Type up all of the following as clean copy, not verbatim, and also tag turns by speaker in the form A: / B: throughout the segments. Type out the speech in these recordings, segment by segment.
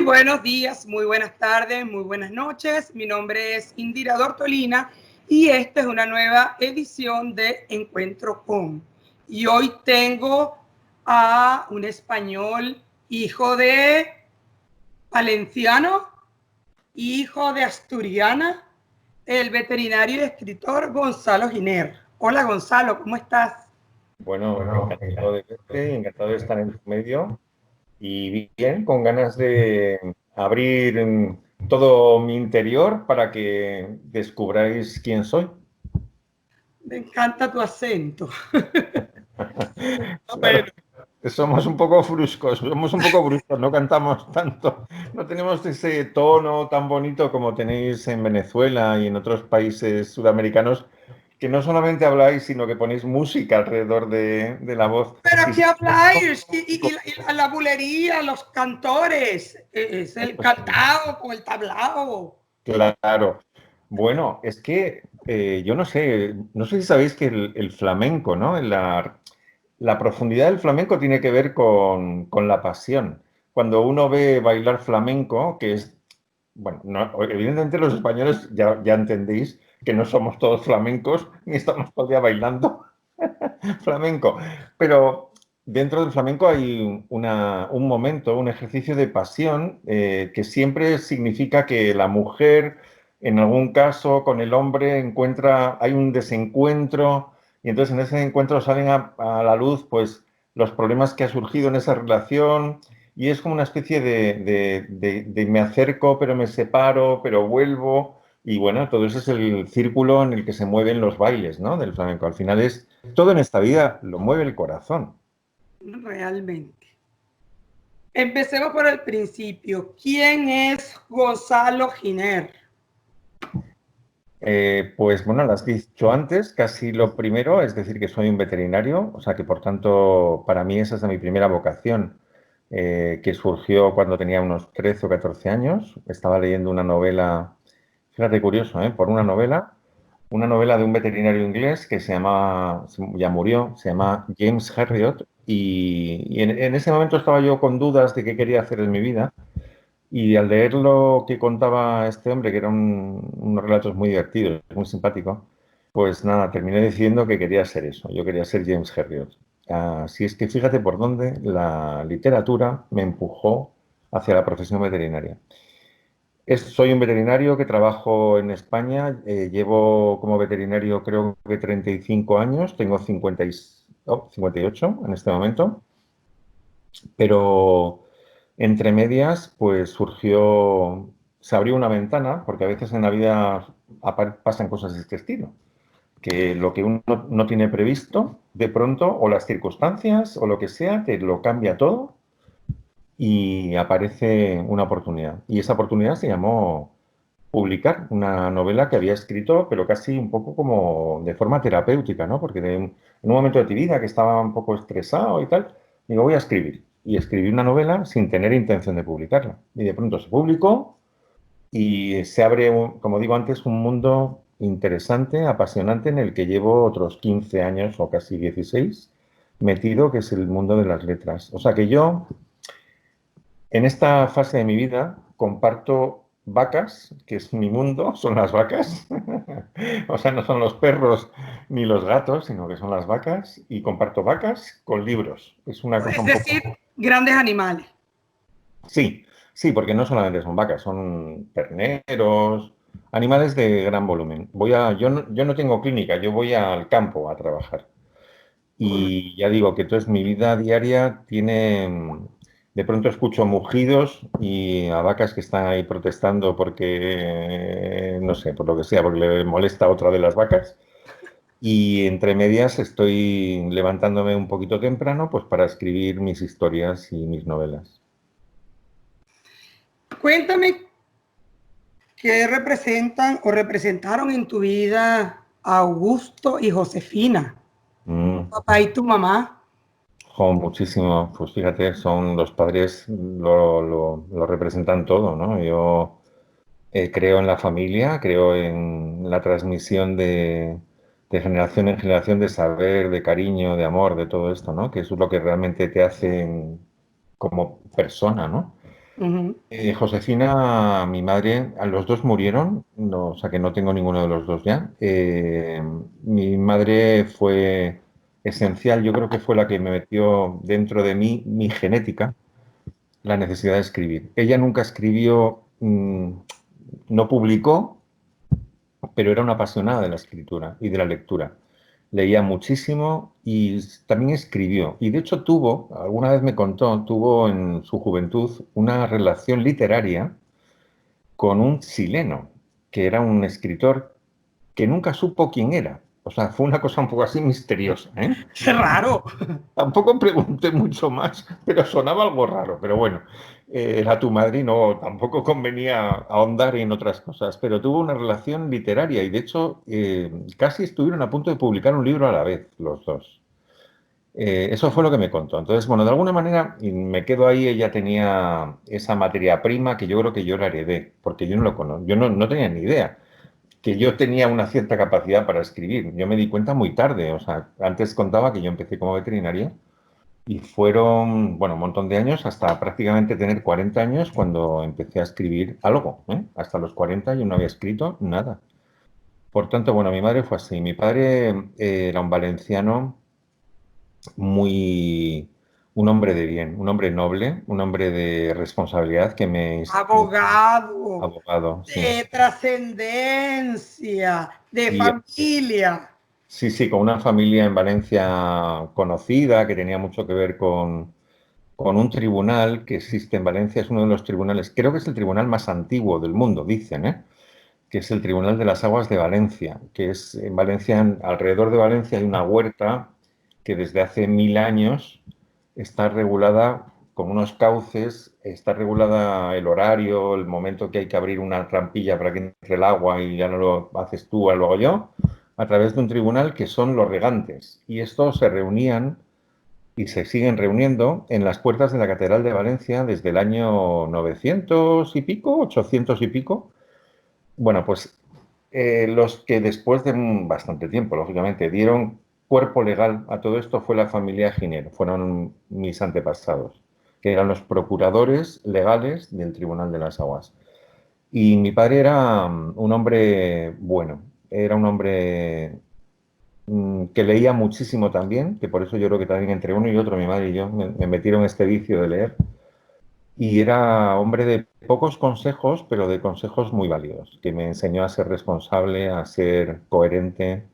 A: buenos días, muy buenas tardes, muy buenas noches. Mi nombre es Indira Dortolina y esta es una nueva edición de Encuentro con. Y hoy tengo a un español, hijo de valenciano, hijo de asturiana, el veterinario y escritor Gonzalo Giner. Hola Gonzalo, ¿cómo estás?
B: Bueno, encantado de verte, encantado de estar en tu medio y bien, con ganas de abrir todo mi interior para que descubráis quién soy.
A: Me encanta tu acento.
B: Claro,
A: Bueno,
B: somos un poco bruscos, no cantamos tanto, no tenemos ese tono tan bonito como tenéis en Venezuela y en otros países sudamericanos, que no solamente habláis, sino que ponéis música alrededor de la voz.
A: pero
B: Y
A: ¿qué habláis? Y la bulería, los cantores, es el cantado con el tablao.
B: Claro. Bueno, es que yo no sé si sabéis que el flamenco, ¿no? La profundidad del flamenco tiene que ver con la pasión. Cuando uno ve bailar flamenco, que es, bueno, evidentemente los españoles ya entendéis que no somos todos flamencos ni estamos todo el día bailando flamenco, pero dentro del flamenco hay un momento, un ejercicio de pasión que siempre significa que la mujer, en algún caso, con el hombre hay un desencuentro y entonces en ese encuentro salen a la luz pues los problemas que ha surgido en esa relación y es como una especie de me acerco, pero me separo, pero vuelvo. Y bueno, todo eso es el círculo en el que se mueven los bailes, ¿no? Del flamenco. Al final todo en esta vida lo mueve el corazón.
A: Realmente. Empecemos por el principio. ¿Quién es Gonzalo Giner?
B: Pues bueno, lo has dicho antes, casi lo primero, es decir, que soy un veterinario, o sea que por tanto para mí esa es mi primera vocación, que surgió cuando tenía unos 13 o 14 años. Estaba leyendo una novela, fíjate curioso, por una novela de un veterinario inglés que ya murió, se llama James Herriot, y en ese momento estaba yo con dudas de qué quería hacer en mi vida. Y al leer lo que contaba este hombre, que eran unos relatos muy divertidos, muy simpáticos, pues nada, terminé decidiendo que quería ser eso. Yo quería ser James Herriot. Así es que fíjate por dónde la literatura me empujó hacia la profesión veterinaria. Soy un veterinario que trabajo en España. Llevo como veterinario creo que 35 años. Tengo 58 en este momento. Pero entre medias, pues se abrió una ventana, porque a veces en la vida pasan cosas de este estilo, que lo que uno no tiene previsto, de pronto, o las circunstancias, o lo que sea, te lo cambia todo y aparece una oportunidad. Y esa oportunidad se llamó publicar una novela que había escrito, pero casi un poco como de forma terapéutica, ¿no? Porque en un momento de tu vida que estaba un poco estresado y tal, digo, voy a escribir. Y escribí una novela sin tener intención de publicarla. Y de pronto se publicó y se abre, como digo antes, un mundo interesante, apasionante, en el que llevo otros 15 años o casi 16 metido, que es el mundo de las letras. O sea que yo en esta fase de mi vida comparto vacas, que es mi mundo, son las vacas. O sea, no son los perros ni los gatos, sino que son las vacas. Y comparto vacas con libros. Es una cosa
A: Es
B: un poco...
A: decir, grandes animales.
B: Sí, sí, porque no solamente son vacas, son terneros, animales de gran volumen. Yo no tengo clínica, yo voy al campo a trabajar. Y ya digo que entonces mi vida diaria de pronto escucho mugidos y a vacas que están ahí protestando porque, no sé, por lo que sea, porque le molesta a otra de las vacas. Y entre medias estoy levantándome un poquito temprano pues para escribir mis historias y mis novelas.
A: Cuéntame qué representan o representaron en tu vida Augusto y Josefina, tu
B: Mm.
A: papá y tu mamá.
B: Jo, muchísimo. Pues fíjate, son los padres, lo representan todo, ¿no? Yo creo en la familia, creo en la transmisión de generación en generación de saber, de cariño, de amor, de todo esto, ¿no? Que eso es lo que realmente te hace como persona, ¿no?
A: Ujú.
B: Josefina, mi madre, a los dos murieron, no, o sea que no tengo ninguno de los dos ya. Mi madre fue esencial, yo creo que fue la que me metió dentro de mí mi genética, la necesidad de escribir. Ella nunca escribió, no publicó, pero era una apasionada de la escritura y de la lectura. Leía muchísimo y también escribió. Y de hecho tuvo, alguna vez me contó, tuvo en su juventud una relación literaria con un chileno, que era un escritor que nunca supo quién era. O sea, fue una cosa un poco así misteriosa, ¿eh?
A: Qué raro.
B: Tampoco pregunté mucho más, pero sonaba algo raro. Pero bueno, era tu madre y no, tampoco convenía ahondar en otras cosas. Pero tuvo una relación literaria y de hecho casi estuvieron a punto de publicar un libro a la vez, los dos. Eso fue lo que me contó. Entonces, bueno, de alguna manera y me quedo ahí, ella tenía esa materia prima que yo creo que yo la heredé, porque yo no lo conozco, yo no tenía ni idea que yo tenía una cierta capacidad para escribir. Yo me di cuenta muy tarde, o sea, antes contaba que yo empecé como veterinario y fueron, bueno, un montón de años hasta prácticamente tener 40 años cuando empecé a escribir algo, ¿eh? Hasta los 40 yo no había escrito nada. Por tanto, bueno, mi madre fue así. Mi padre era un valenciano muy, un hombre de bien, un hombre noble, un hombre de responsabilidad que me...
A: Abogado,
B: Abogado, sí.
A: de trascendencia, de
B: Y
A: familia.
B: sí, sí, con una familia en Valencia conocida que tenía mucho que ver con un tribunal que existe en Valencia, es uno de los tribunales, creo que es el tribunal más antiguo del mundo, dicen, ¿eh? Que es el Tribunal de las Aguas de Valencia, que es en Valencia, alrededor de Valencia hay una huerta que desde hace 1000 años está regulada con unos cauces, está regulada el horario, el momento que hay que abrir una trampilla para que entre el agua y ya no lo haces tú, lo hago yo, a través de un tribunal que son los regantes. Y estos se reunían y se siguen reuniendo en las puertas de la Catedral de Valencia desde el año 900 y pico, 800 y pico. Bueno, pues los que después de bastante tiempo, lógicamente, dieron cuerpo legal a todo esto fue la familia Giner, fueron mis antepasados, que eran los procuradores legales del Tribunal de las Aguas. Y mi padre era un hombre bueno, era un hombre que leía muchísimo también, que por eso yo creo que también entre uno y otro, mi madre y yo, me metieron en este vicio de leer. Y era hombre de pocos consejos, pero de consejos muy válidos, que me enseñó a ser responsable, a ser coherente,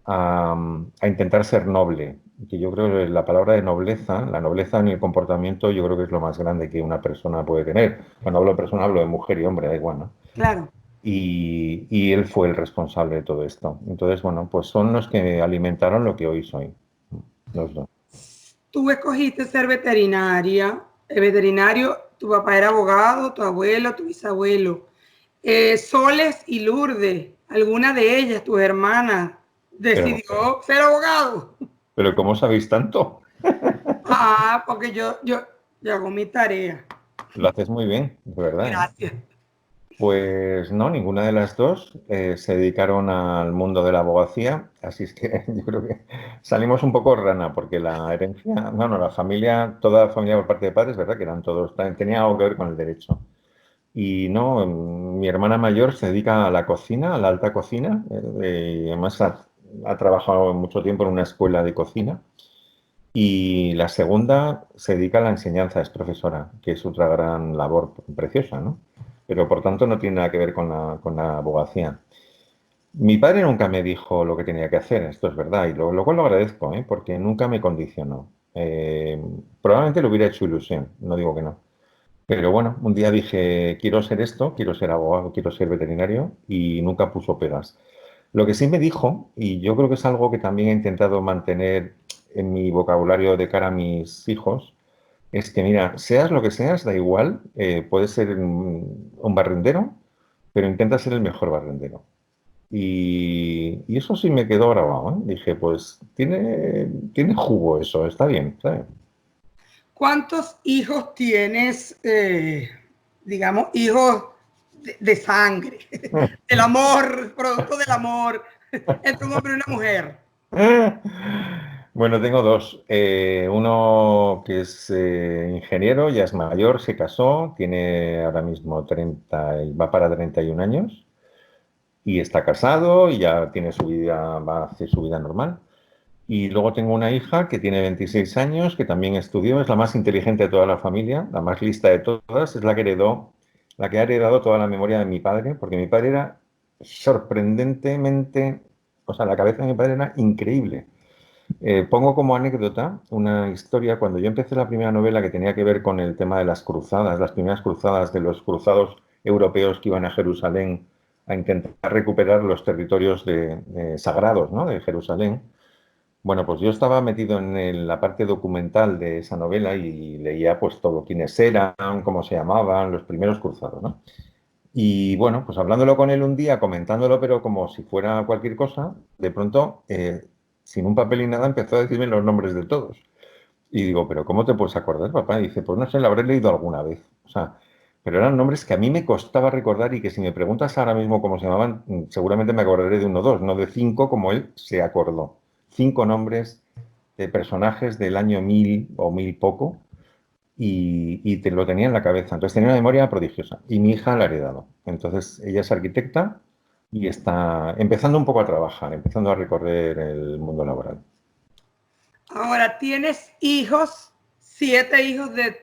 B: a intentar ser noble. Que yo creo que la palabra de nobleza, la nobleza en el comportamiento, yo creo que es lo más grande que una persona puede tener. Cuando hablo de persona, hablo de mujer y hombre, da igual, ¿no?
A: Claro.
B: Y él fue el responsable de todo esto. Entonces, bueno, pues son los que alimentaron lo que hoy soy, los dos.
A: Tú escogiste ser veterinaria, veterinario, tu papá era abogado, tu abuelo, tu bisabuelo. Soles y Lourdes, alguna de ellas, tus hermanas,
B: Pero,
A: decidió ser abogado.
B: pero ¿cómo sabéis tanto?
A: Ah, porque yo hago mi tarea.
B: Lo haces muy bien, de verdad, ¿eh?
A: Gracias.
B: Pues no, ninguna de las dos se dedicaron al mundo de la abogacía, así es que yo creo que salimos un poco rana, porque la herencia, bueno, la familia, toda la familia por parte de padres, ¿verdad? Que eran todos, tenía algo que ver con el derecho. Y no, mi hermana mayor se dedica a la cocina, a la alta cocina, y además ha trabajado mucho tiempo en una escuela de cocina. Y la segunda se dedica a la enseñanza, es profesora, que es otra gran labor preciosa, ¿no? Pero por tanto no tiene nada que ver con la abogacía. Mi padre nunca me dijo lo que tenía que hacer, esto es verdad, y lo cual lo agradezco, ¿eh? Porque nunca me condicionó. Probablemente lo hubiera hecho ilusión, no digo que no. Pero bueno, un día dije, quiero ser esto, quiero ser abogado, quiero ser veterinario, y nunca puso pegas. Lo que sí me dijo, y yo creo que es algo que también he intentado mantener en mi vocabulario de cara a mis hijos, es que mira, seas lo que seas, da igual, puedes ser un barrendero, pero intenta ser el mejor barrendero. Y eso sí me quedó grabado, ¿eh? Dije, pues tiene jugo eso, está bien, ¿sabes?
A: ¿Cuántos hijos tienes, digamos, hijos de sangre, del amor, producto del amor, entre un hombre y una mujer?
B: Bueno, tengo dos. Uno que es ingeniero, ya es mayor, se casó, tiene ahora mismo 30, va para 31 años y está casado y ya tiene su vida, va a hacer su vida normal. Y luego tengo una hija que tiene 26 años, que también estudió, es la más inteligente de toda la familia, la más lista de todas, es la que heredó, la que ha heredado toda la memoria de mi padre, porque mi padre era sorprendentemente, o sea, la cabeza de mi padre era increíble. Pongo como anécdota una historia cuando yo empecé la primera novela que tenía que ver con el tema de las cruzadas, las primeras cruzadas de los cruzados europeos que iban a Jerusalén a intentar recuperar los territorios sagrados, ¿no? De Jerusalén. Bueno, pues yo estaba metido en la parte documental de esa novela y leía pues todo, quiénes eran, cómo se llamaban, los primeros cruzados, ¿no? Y bueno, pues hablándolo con él un día, comentándolo, pero como si fuera cualquier cosa, de pronto, sin un papel y nada, empezó a decirme los nombres de todos. Y digo, ¿pero cómo te puedes acordar, papá? Y dice, pues no sé, lo habré leído alguna vez. O sea, pero eran nombres que a mí me costaba recordar y que si me preguntas ahora mismo cómo se llamaban, seguramente me acordaré de uno o dos, no de cinco como él se acordó. Cinco nombres de personajes del año 1000 o 1000 poco y te lo tenía en la cabeza. Entonces tenía una memoria prodigiosa y mi hija la ha heredado. Entonces ella es arquitecta y está empezando un poco a trabajar, empezando a recorrer el mundo laboral.
A: Ahora, tienes hijos, 7 hijos de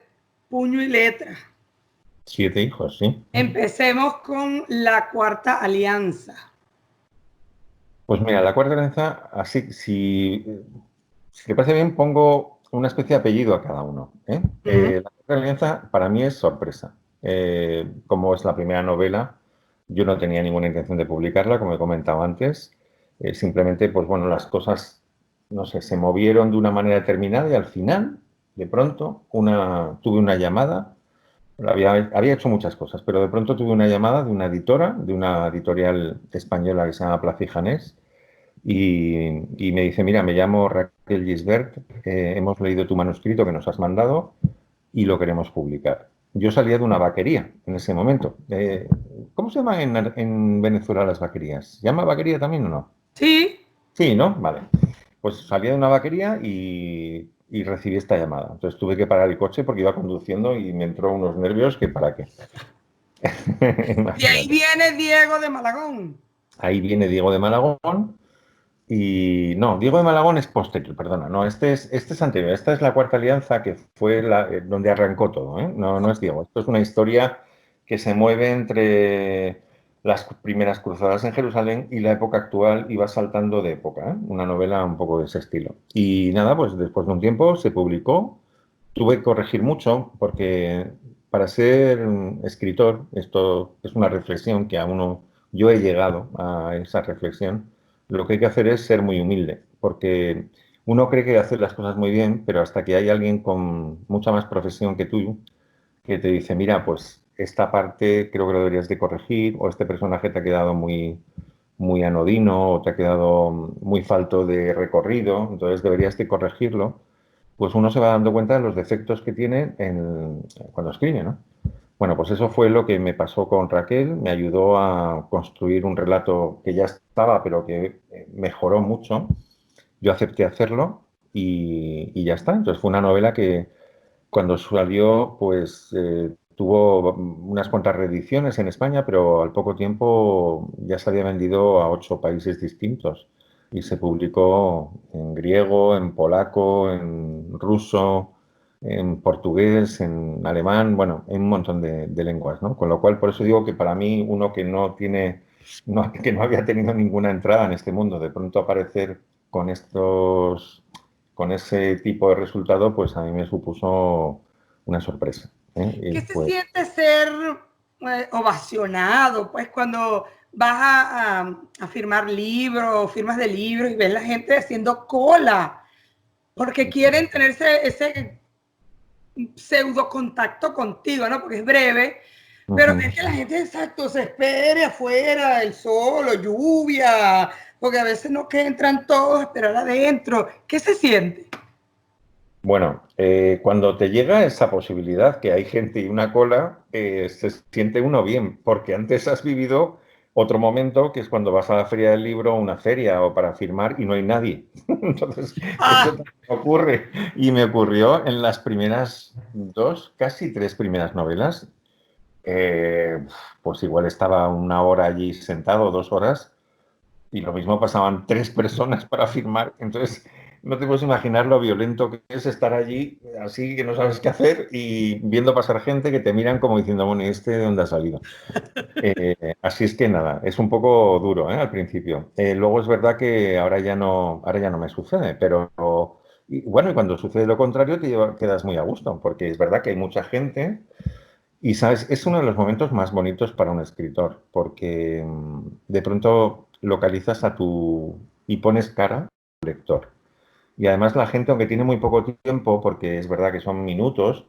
A: puño y letra.
B: 7 hijos, sí.
A: Empecemos con la Cuarta Alianza.
B: Pues mira, la cuarta alianza, así, si te parece bien, pongo una especie de apellido a cada uno, ¿eh?
A: Ujú.
B: La cuarta alianza para mí es sorpresa. Como es la primera novela, yo no tenía ninguna intención de publicarla, como he comentado antes. Simplemente, pues bueno, las cosas, no sé, se movieron de una manera determinada y al final, de pronto, tuve una llamada. Había hecho muchas cosas, pero de pronto tuve una llamada de una editora, de una editorial española que se llama Plaza y Janés, y me dice, mira, me llamo Raquel Gisbert, hemos leído tu manuscrito que nos has mandado y lo queremos publicar. Yo salía de una vaquería en ese momento. ¿Cómo se llama en Venezuela las vaquerías? ¿Se llama vaquería también o no?
A: Sí,
B: Sí, ¿no? Vale. Pues salía de una vaquería y recibí esta llamada. Entonces tuve que parar el coche porque iba conduciendo y me entró unos nervios que para qué.
A: de ahí
B: Imagínate.
A: viene Diego de Malagón.
B: Ahí viene Diego de Malagón. Y no, Diego de Malagón es posterior, perdona, no, este es anterior, esta es la Cuarta Alianza que fue donde arrancó todo, ¿eh? No, no es Diego, esto es una historia que se mueve entre las primeras cruzadas en Jerusalén y la época actual y va saltando de época, ¿eh? Una novela un poco de ese estilo. Y nada, pues después de un tiempo se publicó, tuve que corregir mucho porque para ser escritor, esto es una reflexión que yo he llegado a esa reflexión, lo que hay que hacer es ser muy humilde, porque uno cree que hace las cosas muy bien, pero hasta que hay alguien con mucha más profesión que tú que te dice, mira, pues esta parte creo que lo deberías de corregir, o este personaje te ha quedado muy, muy anodino, o te ha quedado muy falto de recorrido, entonces deberías de corregirlo, pues uno se va dando cuenta de los defectos que tiene cuando escribe, ¿no? Bueno, pues eso fue lo que me pasó con Raquel, me ayudó a construir un relato que ya estaba, pero que mejoró mucho. Yo acepté hacerlo y ya está. Entonces fue una novela que cuando salió, pues tuvo unas cuantas reediciones en España, pero al poco tiempo ya se había vendido a 8 países distintos y se publicó en griego, en polaco, en ruso, en portugués, en alemán, bueno, en un montón de lenguas, ¿no? Con lo cual, por eso digo que para mí, uno que no tiene, que no había tenido ninguna entrada en este mundo, de pronto aparecer con con ese tipo de resultado, pues a mí me supuso una sorpresa, ¿eh? Y
A: ¿Qué se
B: pues,
A: siente ser ovacionado? Pues cuando vas a firmar libros, firmas de libros y ves la gente haciendo cola, porque quieren tener ese pseudo contacto contigo, ¿no? Porque es breve, pero
B: ujú.
A: es que la gente, exacto, se espere afuera, el sol o lluvia, porque a veces no que entran todos a esperar adentro. ¿Qué se siente?
B: Bueno, cuando te llega esa posibilidad que hay gente y una cola, se siente uno bien, porque antes has vivido Otro momento que es cuando vas a la feria del libro, una feria o para firmar y no hay nadie. Entonces, eso
A: Ah,
B: también ocurre. Y me ocurrió en las primeras dos, casi tres primeras novelas. Eh, pues igual estaba una hora allí sentado, 2 horas, y lo mismo pasaban tres personas para firmar. Entonces, no te puedes imaginar lo violento que es estar allí así que no sabes qué hacer y viendo pasar gente que te miran como diciendo, bueno, ¿y este de dónde ha salido? Así es que nada, es un poco duro, al principio. Luego es verdad que ahora ya no me sucede, pero y, bueno, y cuando sucede lo contrario quedas muy a gusto, porque es verdad que hay mucha gente y sabes, es uno de los momentos más bonitos para un escritor, porque de pronto localizas a tu y pones cara al lector. Y además la gente, aunque tiene muy poco tiempo, porque es verdad que son minutos,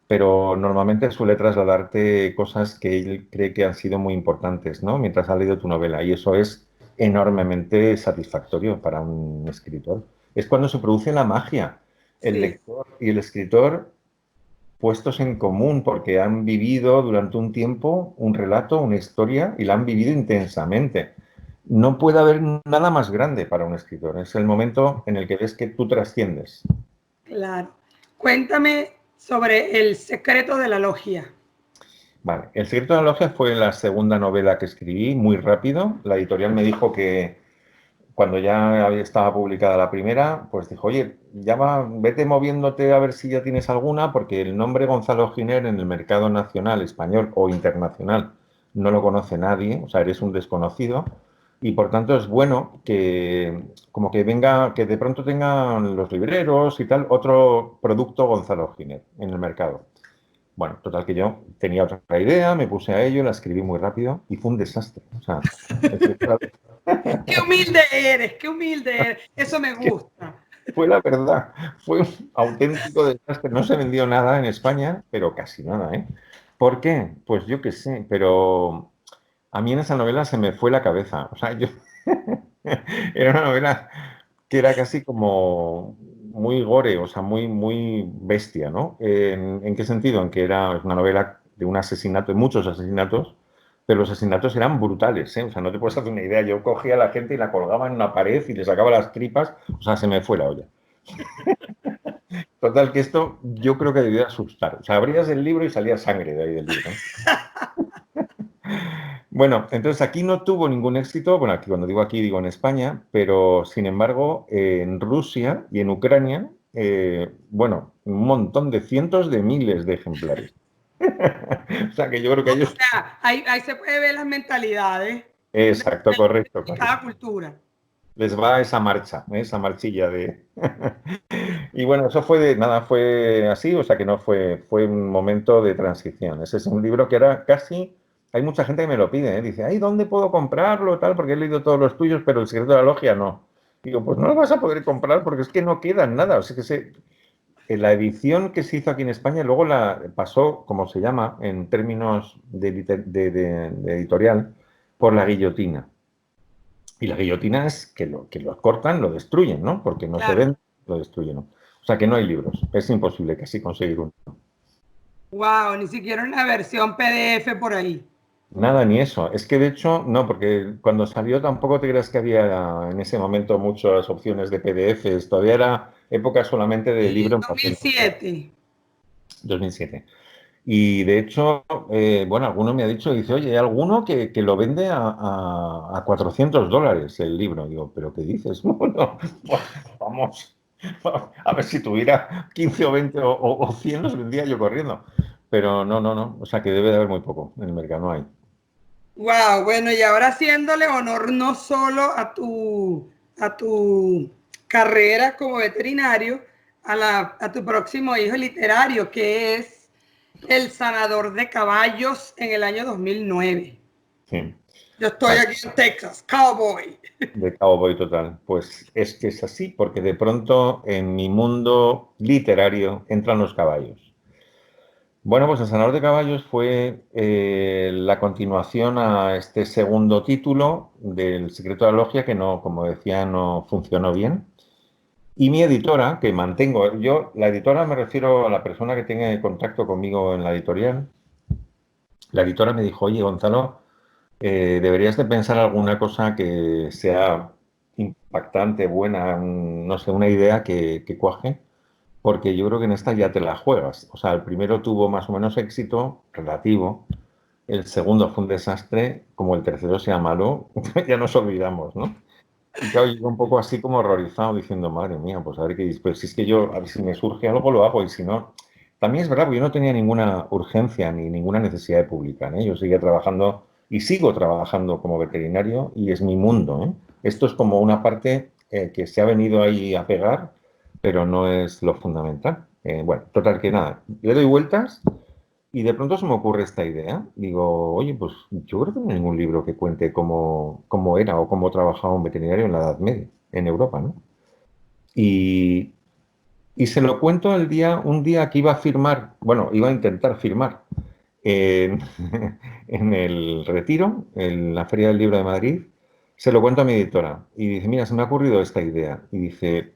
B: pero normalmente suele trasladarte cosas que él cree que han sido muy importantes, ¿no? Mientras ha leído tu novela. Y eso es enormemente satisfactorio para un escritor. Es cuando se produce la magia. El
A: sí.
B: lector y el escritor puestos en común porque han vivido durante un tiempo un relato, una historia y la han vivido intensamente. No puede haber nada más grande para un escritor. Es el momento en el que ves que tú trasciendes.
A: Claro. Cuéntame sobre El secreto de la logia.
B: Vale, El secreto de la logia fue la segunda novela que escribí, muy rápido. La editorial me dijo que cuando ya estaba publicada la primera, pues dijo, oye, ya va, vete moviéndote a ver si ya tienes alguna, porque el nombre Gonzalo Giner en el mercado nacional, español o internacional no lo conoce nadie, o sea, eres un desconocido, y por tanto es bueno que como que venga, que de pronto tengan los libreros y tal, otro producto Gonzalo Giner en el mercado. Bueno, total que yo tenía otra idea, me puse a ello, la escribí muy rápido y fue un desastre. O sea,
A: Qué humilde eres, qué humilde eres. Eso me gusta.
B: fue la verdad, fue un auténtico desastre. No se vendió nada en España, pero casi nada, ¿eh? ¿Por qué? Pues yo qué sé, pero a mí en esa novela se me fue la cabeza. O sea, yo era una novela que era casi como muy gore, o sea, muy bestia, ¿no? ¿En qué sentido? En que era una novela de un asesinato, de muchos asesinatos, pero los asesinatos eran brutales, ¿eh? O sea, no te puedes hacer una idea. Yo cogía a la gente y la colgaba en una pared y le sacaba las tripas, o sea, se me fue la olla. Total, que esto yo creo que debió asustar. O sea, abrías el libro y salía sangre de ahí del libro, ¿eh? Bueno, entonces aquí no tuvo ningún éxito, bueno, aquí cuando digo aquí digo en España, pero sin embargo en Rusia y en Ucrania, bueno, un montón de cientos de miles de ejemplares. O sea que yo creo que
A: O
B: ellos...
A: sea, ahí se puede ver las mentalidades
B: Exacto, correcto,
A: de
B: correcto.
A: cada cultura.
B: Les va esa marcha, esa marchilla de... Y bueno, eso fue de, nada, fue así, o sea que no fue, fue un momento de transición. Ese es un libro que era casi, hay mucha gente que me lo pide, ¿eh? Dice, ay, ¿dónde puedo comprarlo? Tal, porque he leído todos los tuyos, pero El secreto de la logia no. Digo, pues no lo vas a poder comprar porque es que no queda nada. O sea que la edición que se hizo aquí en España luego la pasó, como se llama en términos de editorial, por la guillotina. Y la guillotina es que lo cortan, lo destruyen, ¿no? Porque no se
A: Claro.
B: ven, lo destruyen, ¿no? O sea que no hay libros. Es imposible casi conseguir uno.
A: Wow, ni siquiera una versión PDF por ahí.
B: Nada, ni eso. Es que de hecho, no, porque cuando salió tampoco te creas que había en ese momento muchas opciones de PDFs. Todavía era época solamente de libro en papel.
A: 2007.
B: 2007. Y de hecho, bueno, alguno me ha dicho, dice, oye, hay alguno que lo vende a $400 el libro. Digo, ¿pero qué dices? Bueno, vamos, a ver si tuviera 15 o 20 o 100 los vendía yo corriendo. Pero no, no, no. O sea que debe de haber muy poco en el mercado, no hay.
A: Wow, bueno, y ahora haciéndole honor no solo a tu carrera como veterinario, a tu próximo hijo literario, que es El sanador de caballos en el año 2009.
B: Sí.
A: Yo estoy
B: Vale,
A: aquí en Texas, cowboy.
B: de cowboy total. Pues es que es así, porque de pronto en mi mundo literario entran los caballos. Bueno, pues El sanador de caballos fue la continuación a este segundo título del Secreto de la Logia, que no, como decía, no funcionó bien. Y mi editora, que mantengo, yo, la editora me refiero a la persona que tenga contacto conmigo en la editorial, la editora me dijo, oye, Gonzalo, Deberías de pensar alguna cosa que sea impactante, buena, no sé, una idea que cuaje, porque yo creo que en esta ya te la juegas. O sea, el primero tuvo más o menos éxito relativo, el segundo fue un desastre, como el tercero sea malo, ya nos olvidamos, ¿no? Y claro, yo un poco así como horrorizado diciendo, madre mía, pues a ver qué dices. Pues si es que yo, a ver si me surge algo, lo hago, y si no, también es verdad, porque yo no tenía ninguna urgencia ni ninguna necesidad de publicar, ¿eh? Yo seguía trabajando y sigo trabajando como veterinario y es mi mundo, ¿eh? Esto es como una parte que se ha venido ahí a pegar, pero no es lo fundamental. Bueno, total que nada, le doy vueltas y de pronto se me ocurre esta idea. Digo, oye, pues yo creo que no hay ningún libro que cuente cómo era o cómo trabajaba un veterinario en la Edad Media, en Europa, ¿no? Y, y se lo cuento un día que iba a firmar, bueno, iba a intentar firmar en, en el Retiro, en la Feria del Libro de Madrid. Se lo cuento a mi editora y dice, mira, se me ha ocurrido esta idea. Y dice,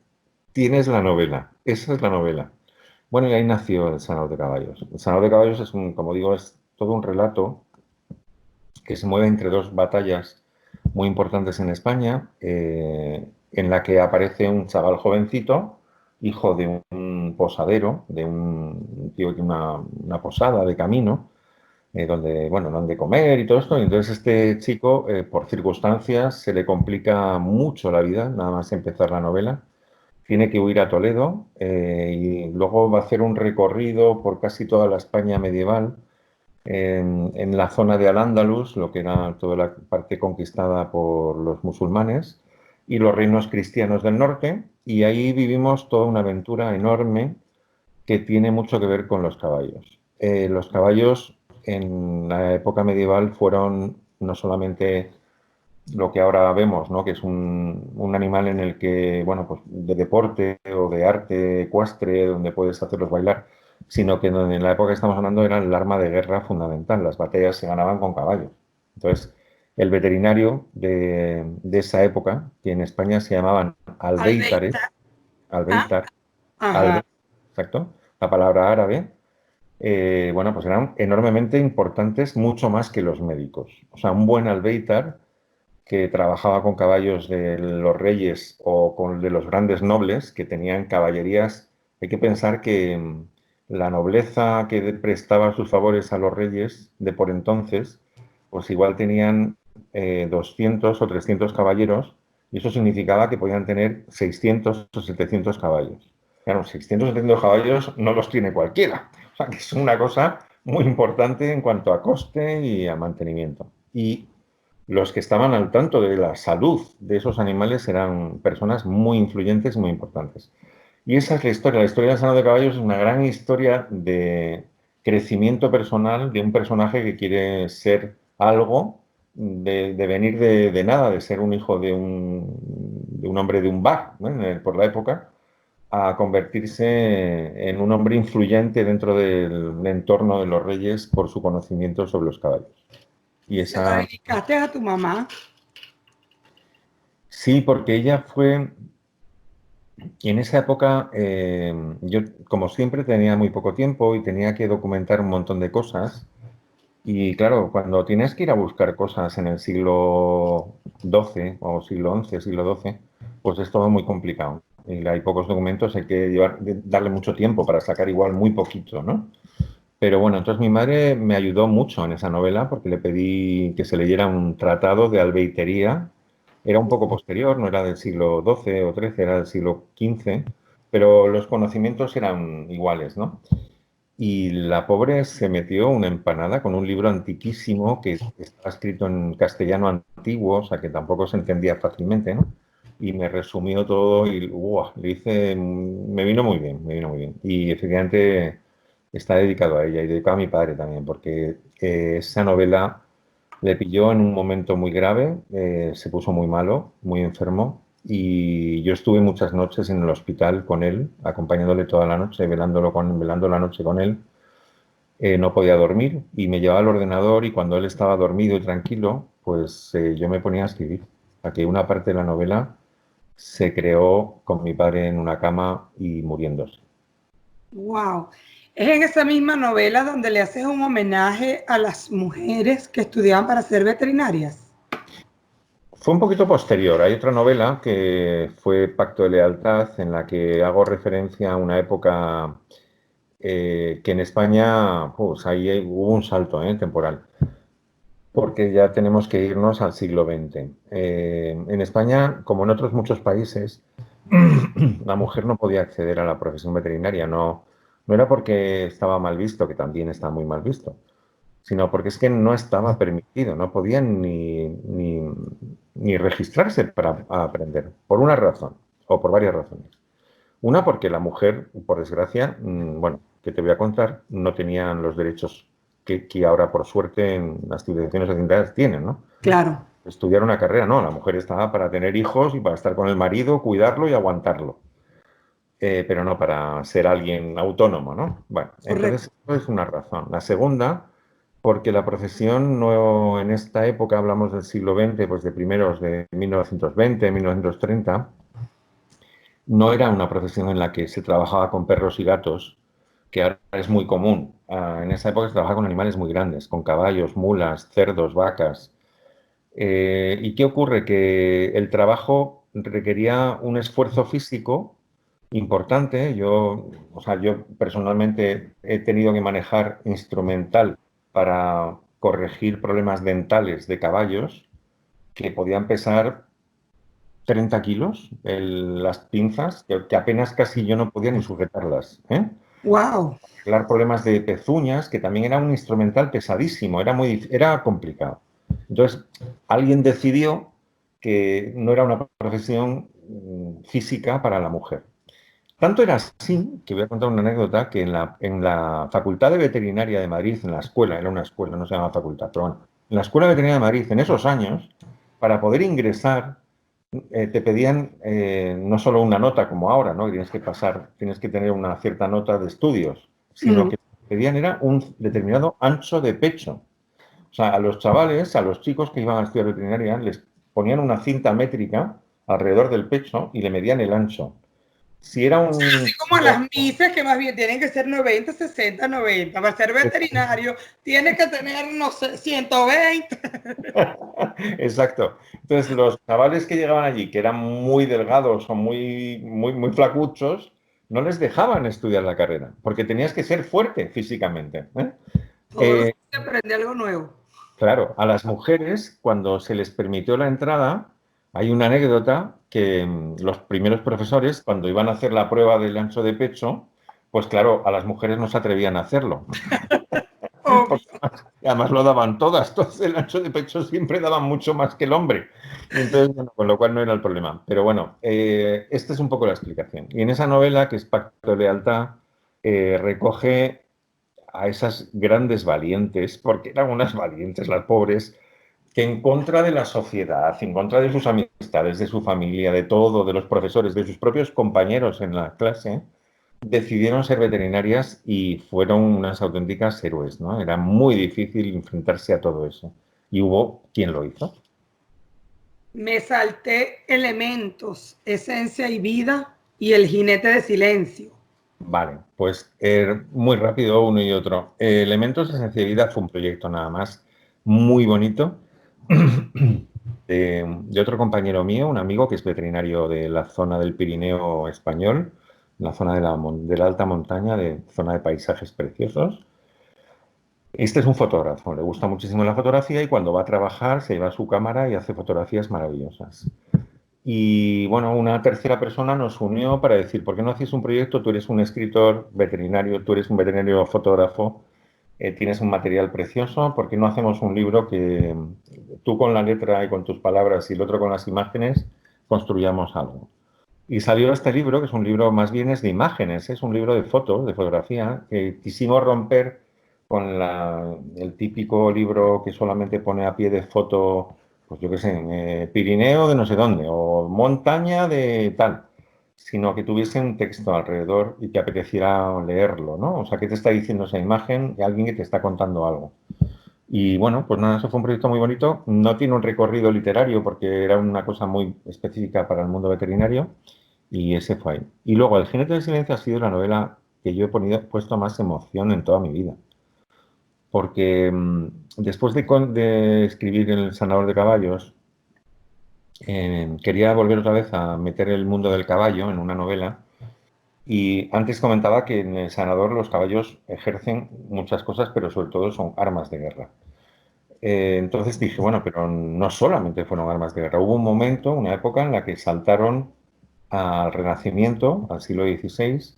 B: tienes la novela, esa es la novela. Bueno, y ahí nació El Sanador de Caballos. El Sanador de Caballos es como digo, es todo un relato que se mueve entre dos batallas muy importantes en España, en la que aparece un chaval jovencito, hijo de un posadero, de un tío que tiene una posada de camino, donde, bueno, no han de comer y todo esto. Y entonces este chico, por circunstancias, se le complica mucho la vida, nada más empezar la novela. Tiene que huir a Toledo y luego va a hacer un recorrido por casi toda la España medieval, en la zona de Al-Ándalus, lo que era toda la parte conquistada por los musulmanes y los reinos cristianos del norte, y ahí vivimos toda una aventura enorme que tiene mucho que ver con los caballos. Los caballos en la época medieval fueron no solamente lo que ahora vemos, ¿no? Que es un animal en el que, bueno, pues de deporte o de arte ecuestre, donde puedes hacerlos bailar, sino que en la época que estamos hablando era el arma de guerra fundamental. Las batallas se ganaban con caballos. Entonces, el veterinario de esa época, que en España se llamaban albéitares,
A: Aldeita. Ah,
B: albéitar,
A: ajá.
B: albe, exacto, la palabra árabe, bueno, pues eran enormemente importantes, mucho más que los médicos. O sea, un buen albéitar que trabajaba con caballos de los reyes o con de los grandes nobles que tenían caballerías. Hay que pensar que la nobleza que prestaba sus favores a los reyes de por entonces, pues igual tenían 200 o 300 caballeros, y eso significaba que podían tener 600 o 700 caballos. Claro, 600 o 700 caballos no los tiene cualquiera. O sea, que es una cosa muy importante en cuanto a coste y a mantenimiento. Y los que estaban al tanto de la salud de esos animales eran personas muy influyentes y muy importantes. Y esa es la historia. La historia del Sanado de Caballos es una gran historia de crecimiento personal de un personaje que quiere ser algo, de venir de nada, de ser un hijo de un hombre de un bar, ¿no? Por la época, a convertirse en un hombre influyente dentro del entorno de los reyes por su conocimiento sobre los caballos. Y
A: Y se la
B: esa,
A: dedicaste a tu mamá.
B: sí, porque ella fue, y en esa época yo, como siempre, tenía muy poco tiempo y tenía que documentar un montón de cosas. Y claro, cuando tienes que ir a buscar cosas en el siglo XII o siglo XI, siglo XII, pues es todo muy complicado. Y hay pocos documentos, hay que darle mucho tiempo para sacar igual muy poquito, ¿no? Pero bueno, entonces mi madre me ayudó mucho en esa novela porque le pedí que se leyera un tratado de albeitería. Era un poco posterior, no era del siglo XII o XIII, era del siglo XV, pero los conocimientos eran iguales, ¿no? Y la pobre se metió una empanada con un libro antiquísimo que estaba escrito en castellano antiguo, o sea que tampoco se entendía fácilmente, ¿no? Y me resumió todo y ¡guau! Le hice, me vino muy bien, me vino muy bien. Y efectivamente está dedicado a ella y dedicado a mi padre también, porque esa novela le pilló en un momento muy grave, se puso muy malo, muy enfermo, y yo estuve muchas noches en el hospital con él, acompañándole toda la noche, velando la noche con él. No podía dormir y me llevaba al ordenador, y cuando él estaba dormido y tranquilo, pues yo me ponía a escribir. A que una parte de la novela se creó con mi padre en una cama y muriéndose.
A: Wow. Es en esa misma novela donde le haces un homenaje a las mujeres que estudiaban para ser veterinarias.
B: Fue un poquito posterior. Hay otra novela que fue Pacto de Lealtad, en la que hago referencia a una época que en España, pues ahí hubo un salto temporal, porque ya tenemos que irnos al siglo XX. En España, como en otros muchos países, la mujer no podía acceder a la profesión veterinaria. No, no era porque estaba mal visto, que también está muy mal visto, sino porque es que no estaba permitido, no podían ni registrarse para aprender, por una razón, o por varias razones. Una, porque la mujer, por desgracia, bueno, que te voy a contar, no tenían los derechos que ahora, por suerte, en las civilizaciones occidentales tienen, ¿no?
A: Claro.
B: Estudiar una carrera, no, la mujer estaba para tener hijos y para estar con el marido, cuidarlo y aguantarlo. Pero no para ser alguien autónomo, ¿no? Bueno,
A: Correcto.
B: entonces eso es una razón. La segunda, porque la profesión no, en esta época, hablamos del siglo XX, pues de primeros de 1920, 1930, no era una profesión en la que se trabajaba con perros y gatos, que ahora es muy común. En esa época se trabajaba con animales muy grandes, con caballos, mulas, cerdos, vacas. ¿Y qué ocurre? Que el trabajo requería un esfuerzo físico importante. Yo personalmente he tenido que manejar instrumental para corregir problemas dentales de caballos que podían pesar 30 kilos, las pinzas, que apenas casi yo no podía ni sujetarlas, ¿eh?
A: Wow.
B: Arreglar problemas de pezuñas, que también era un instrumental pesadísimo, era complicado. Entonces, alguien decidió que no era una profesión física para la mujer. Tanto era así, que voy a contar una anécdota, que en la Facultad de Veterinaria de Madrid, en la escuela, era una escuela, no se llama facultad, pero bueno, en la Escuela de Veterinaria de Madrid, en esos años, para poder ingresar, te pedían no solo una nota como ahora, ¿no? Que tienes que tener una cierta nota de estudios, sino
A: Mm.
B: que te pedían era un determinado ancho de pecho. O sea, a los chavales, a los chicos que iban a estudiar veterinaria, les ponían una cinta métrica alrededor del pecho y le medían el ancho. Si era un
A: Así como las misas que más bien tienen que ser 90, 60, 90. Para ser veterinario tiene que tener, no sé, 120.
B: Exacto. Entonces, los chavales que llegaban allí, que eran muy delgados o muy flacuchos, no les dejaban estudiar la carrera, porque tenías que ser fuerte físicamente, ¿eh?
A: Todos los
B: Eh,
A: días se aprende algo nuevo.
B: claro, a las mujeres, cuando se les permitió la entrada, hay una anécdota que los primeros profesores, cuando iban a hacer la prueba del ancho de pecho, pues claro, a las mujeres no se atrevían a hacerlo.
A: Obvio.
B: Y además lo daban todas, todos el ancho de pecho siempre daban mucho más que el hombre. Y entonces, bueno, con lo cual no era el problema. Pero bueno, esta es un poco la explicación. Y en esa novela, que es Pacto de Lealtad, recoge a esas grandes valientes, porque eran unas valientes las pobres, que en contra de la sociedad, en contra de sus amistades, de su familia, de todo, de los profesores, de sus propios compañeros en la clase, decidieron ser veterinarias y fueron unas auténticas héroes, ¿no? Era muy difícil enfrentarse a todo eso. Y hubo quien lo hizo.
A: Me salté elementos, esencia y vida y el jinete de silencio.
B: Vale, pues muy rápido uno y otro. Elementos de Sensibilidad fue un proyecto nada más muy bonito de otro compañero mío, un amigo que es veterinario de la zona del Pirineo español, la zona de la alta montaña, de zona de paisajes preciosos. Este es un fotógrafo, le gusta muchísimo la fotografía y cuando va a trabajar se lleva su cámara y hace fotografías maravillosas. Y bueno, una tercera persona nos unió para decir, ¿por qué no haces un proyecto? Tú eres un escritor veterinario, tú eres un veterinario fotógrafo, tienes un material precioso, ¿por qué no hacemos un libro que tú con la letra y con tus palabras y el otro con las imágenes construyamos algo? Y salió este libro, que es un libro más bien es de imágenes, es un libro de fotos, de fotografía, que quisimos romper con el típico libro que solamente pone a pie de foto, pues yo qué sé, Pirineo de no sé dónde, o montaña de tal, sino que tuviese un texto alrededor y que apeteciera leerlo, ¿no? O sea, ¿qué te está diciendo esa imagen de alguien que te está contando algo? Y bueno, pues nada, eso fue un proyecto muy bonito. No tiene un recorrido literario porque era una cosa muy específica para el mundo veterinario y ese fue ahí. Y luego El jinete del silencio ha sido la novela que yo he puesto más emoción en toda mi vida. Porque después de escribir El sanador de caballos, quería volver otra vez a meter el mundo del caballo en una novela. Y antes comentaba que en El sanador los caballos ejercen muchas cosas, pero sobre todo son armas de guerra. Entonces dije, bueno, pero no solamente fueron armas de guerra. Hubo un momento, una época en la que saltaron al Renacimiento, al siglo XVI,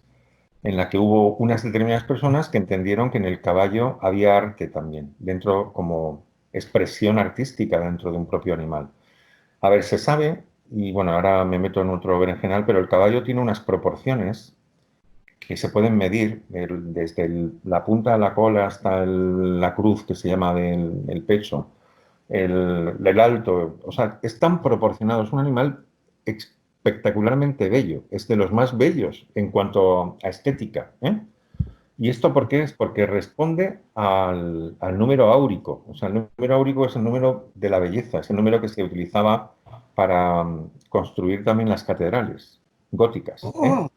B: en la que hubo unas determinadas personas que entendieron que en el caballo había arte también, dentro como expresión artística dentro de un propio animal. A ver, se sabe, y bueno, ahora me meto en otro berenjenal, pero el caballo tiene unas proporciones que se pueden medir desde la punta de la cola hasta la cruz que se llama del pecho, el alto, o sea, es tan proporcionado, es un animal espectacularmente bello, es de los más bellos en cuanto a estética, ¿eh? ¿Y esto por qué es? Porque responde al número áurico. O sea, el número áurico es el número de la belleza, es el número que se utilizaba para construir también las catedrales góticas, ¿eh?
A: Oh,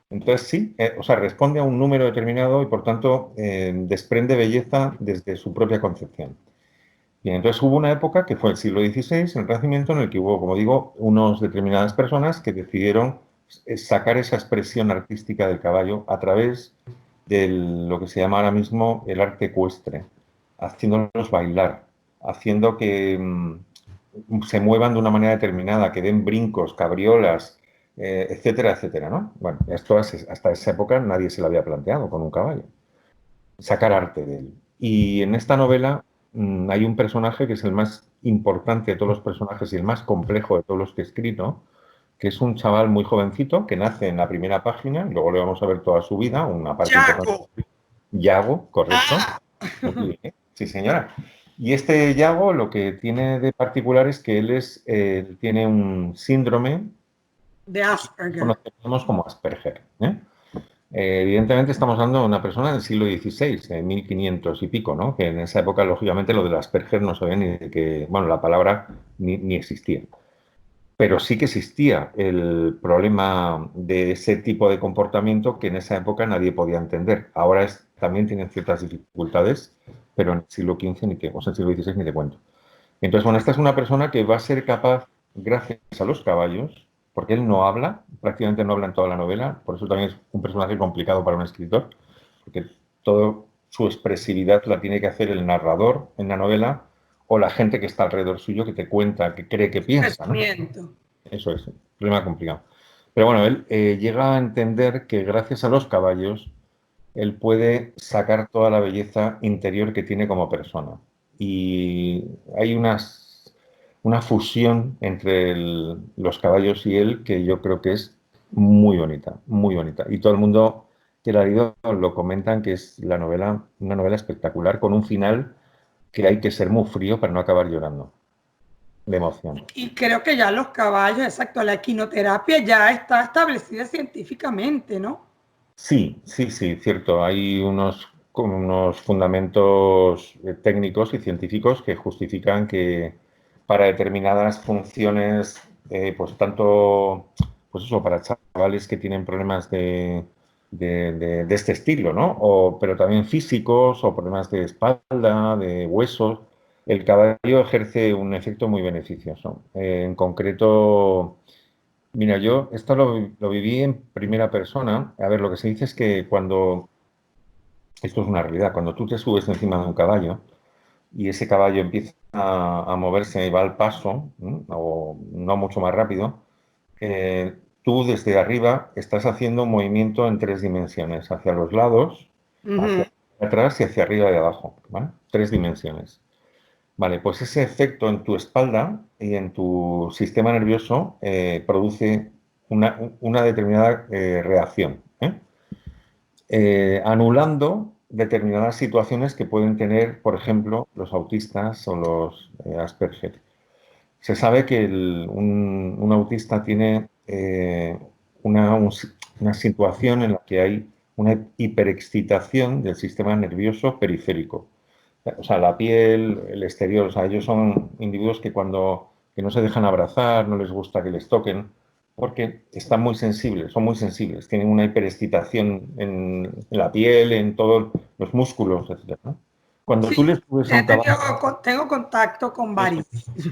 B: Entonces sí, o sea, responde a un número determinado y por tanto desprende belleza desde su propia concepción. Bien, entonces hubo una época que fue el siglo XVI, el Renacimiento, en el que hubo, como digo, unas determinadas personas que decidieron sacar esa expresión artística del caballo a través de lo que se llama ahora mismo el arte ecuestre, haciéndolos bailar, haciendo que se muevan de una manera determinada, que den brincos, cabriolas, etcétera, etcétera, ¿no? Bueno, esto hasta esa época nadie se lo había planteado con un caballo, sacar arte de él. Y en esta novela hay un personaje que es el más importante de todos los personajes y el más complejo de todos los que he escrito, que es un chaval muy jovencito que nace en la primera página, y luego le vamos a ver toda su vida, una parte importante.
A: Yago.
B: Yago, correcto.
A: Ah,
B: Muy bien, sí, señora. Y este Yago lo que tiene de particular es que tiene un síndrome
A: de
B: que
A: Asperger.
B: conocemos como Asperger, ¿eh? Evidentemente estamos hablando de una persona del siglo XVI, de 1500 y pico, ¿no? Que en esa época, lógicamente, lo del Asperger no sabía ni de que, bueno, la palabra ni existía. Pero sí que existía el problema de ese tipo de comportamiento que en esa época nadie podía entender. Ahora también tienen ciertas dificultades, pero en el siglo XV o sea, en el siglo XVI ni te cuento. Entonces, bueno, esta es una persona que va a ser capaz, gracias a los caballos, porque él no habla, prácticamente no habla en toda la novela, por eso también es un personaje complicado para un escritor, porque toda su expresividad la tiene que hacer el narrador en la novela o la gente que está alrededor suyo que te cuenta, que cree que piensa, ¿no?
A: Crecimiento.
B: Eso es, un problema complicado. Pero bueno, él llega a entender que gracias a los caballos él puede sacar toda la belleza interior que tiene como persona. Y hay una fusión entre los caballos y él que yo creo que es muy bonita, muy bonita. Y todo el mundo que la ha leído lo comentan que es una novela espectacular con un final que hay que ser muy frío para no acabar llorando de emoción.
A: Y creo que ya los caballos, exacto, la equinoterapia ya está establecida científicamente, ¿no?
B: Sí, sí, sí, cierto. Hay unos fundamentos técnicos y científicos que justifican que para determinadas funciones, pues tanto, pues eso, para chavales que tienen problemas de este estilo, ¿no? Pero también físicos o problemas de espalda, de huesos, el caballo ejerce un efecto muy beneficioso. En concreto. Mira, yo esto lo viví en primera persona. A ver, lo que se dice es que esto es una realidad, cuando tú te subes encima de un caballo y ese caballo empieza a moverse y va al paso, ¿no? O no mucho más rápido, tú desde arriba estás haciendo un movimiento en tres dimensiones, hacia los lados,
A: Ujú.
B: hacia atrás y hacia arriba y abajo, ¿vale? Tres dimensiones. Vale, pues ese efecto en tu espalda y en tu sistema nervioso produce una determinada reacción, ¿eh? Anulando determinadas situaciones que pueden tener, por ejemplo, los autistas o los Asperger. Se sabe que un autista tiene una situación en la que hay una hiperexcitación del sistema nervioso periférico. O sea, la piel, el exterior, o sea, ellos son individuos que no se dejan abrazar, no les gusta que les toquen, porque están muy sensibles, son muy sensibles, tienen una hiperexcitación en la piel, en todos los músculos, etcétera, ¿no? Cuando
A: Sí,
B: tú les subes a un caballo,
A: tengo contacto con
B: eso,
A: varios.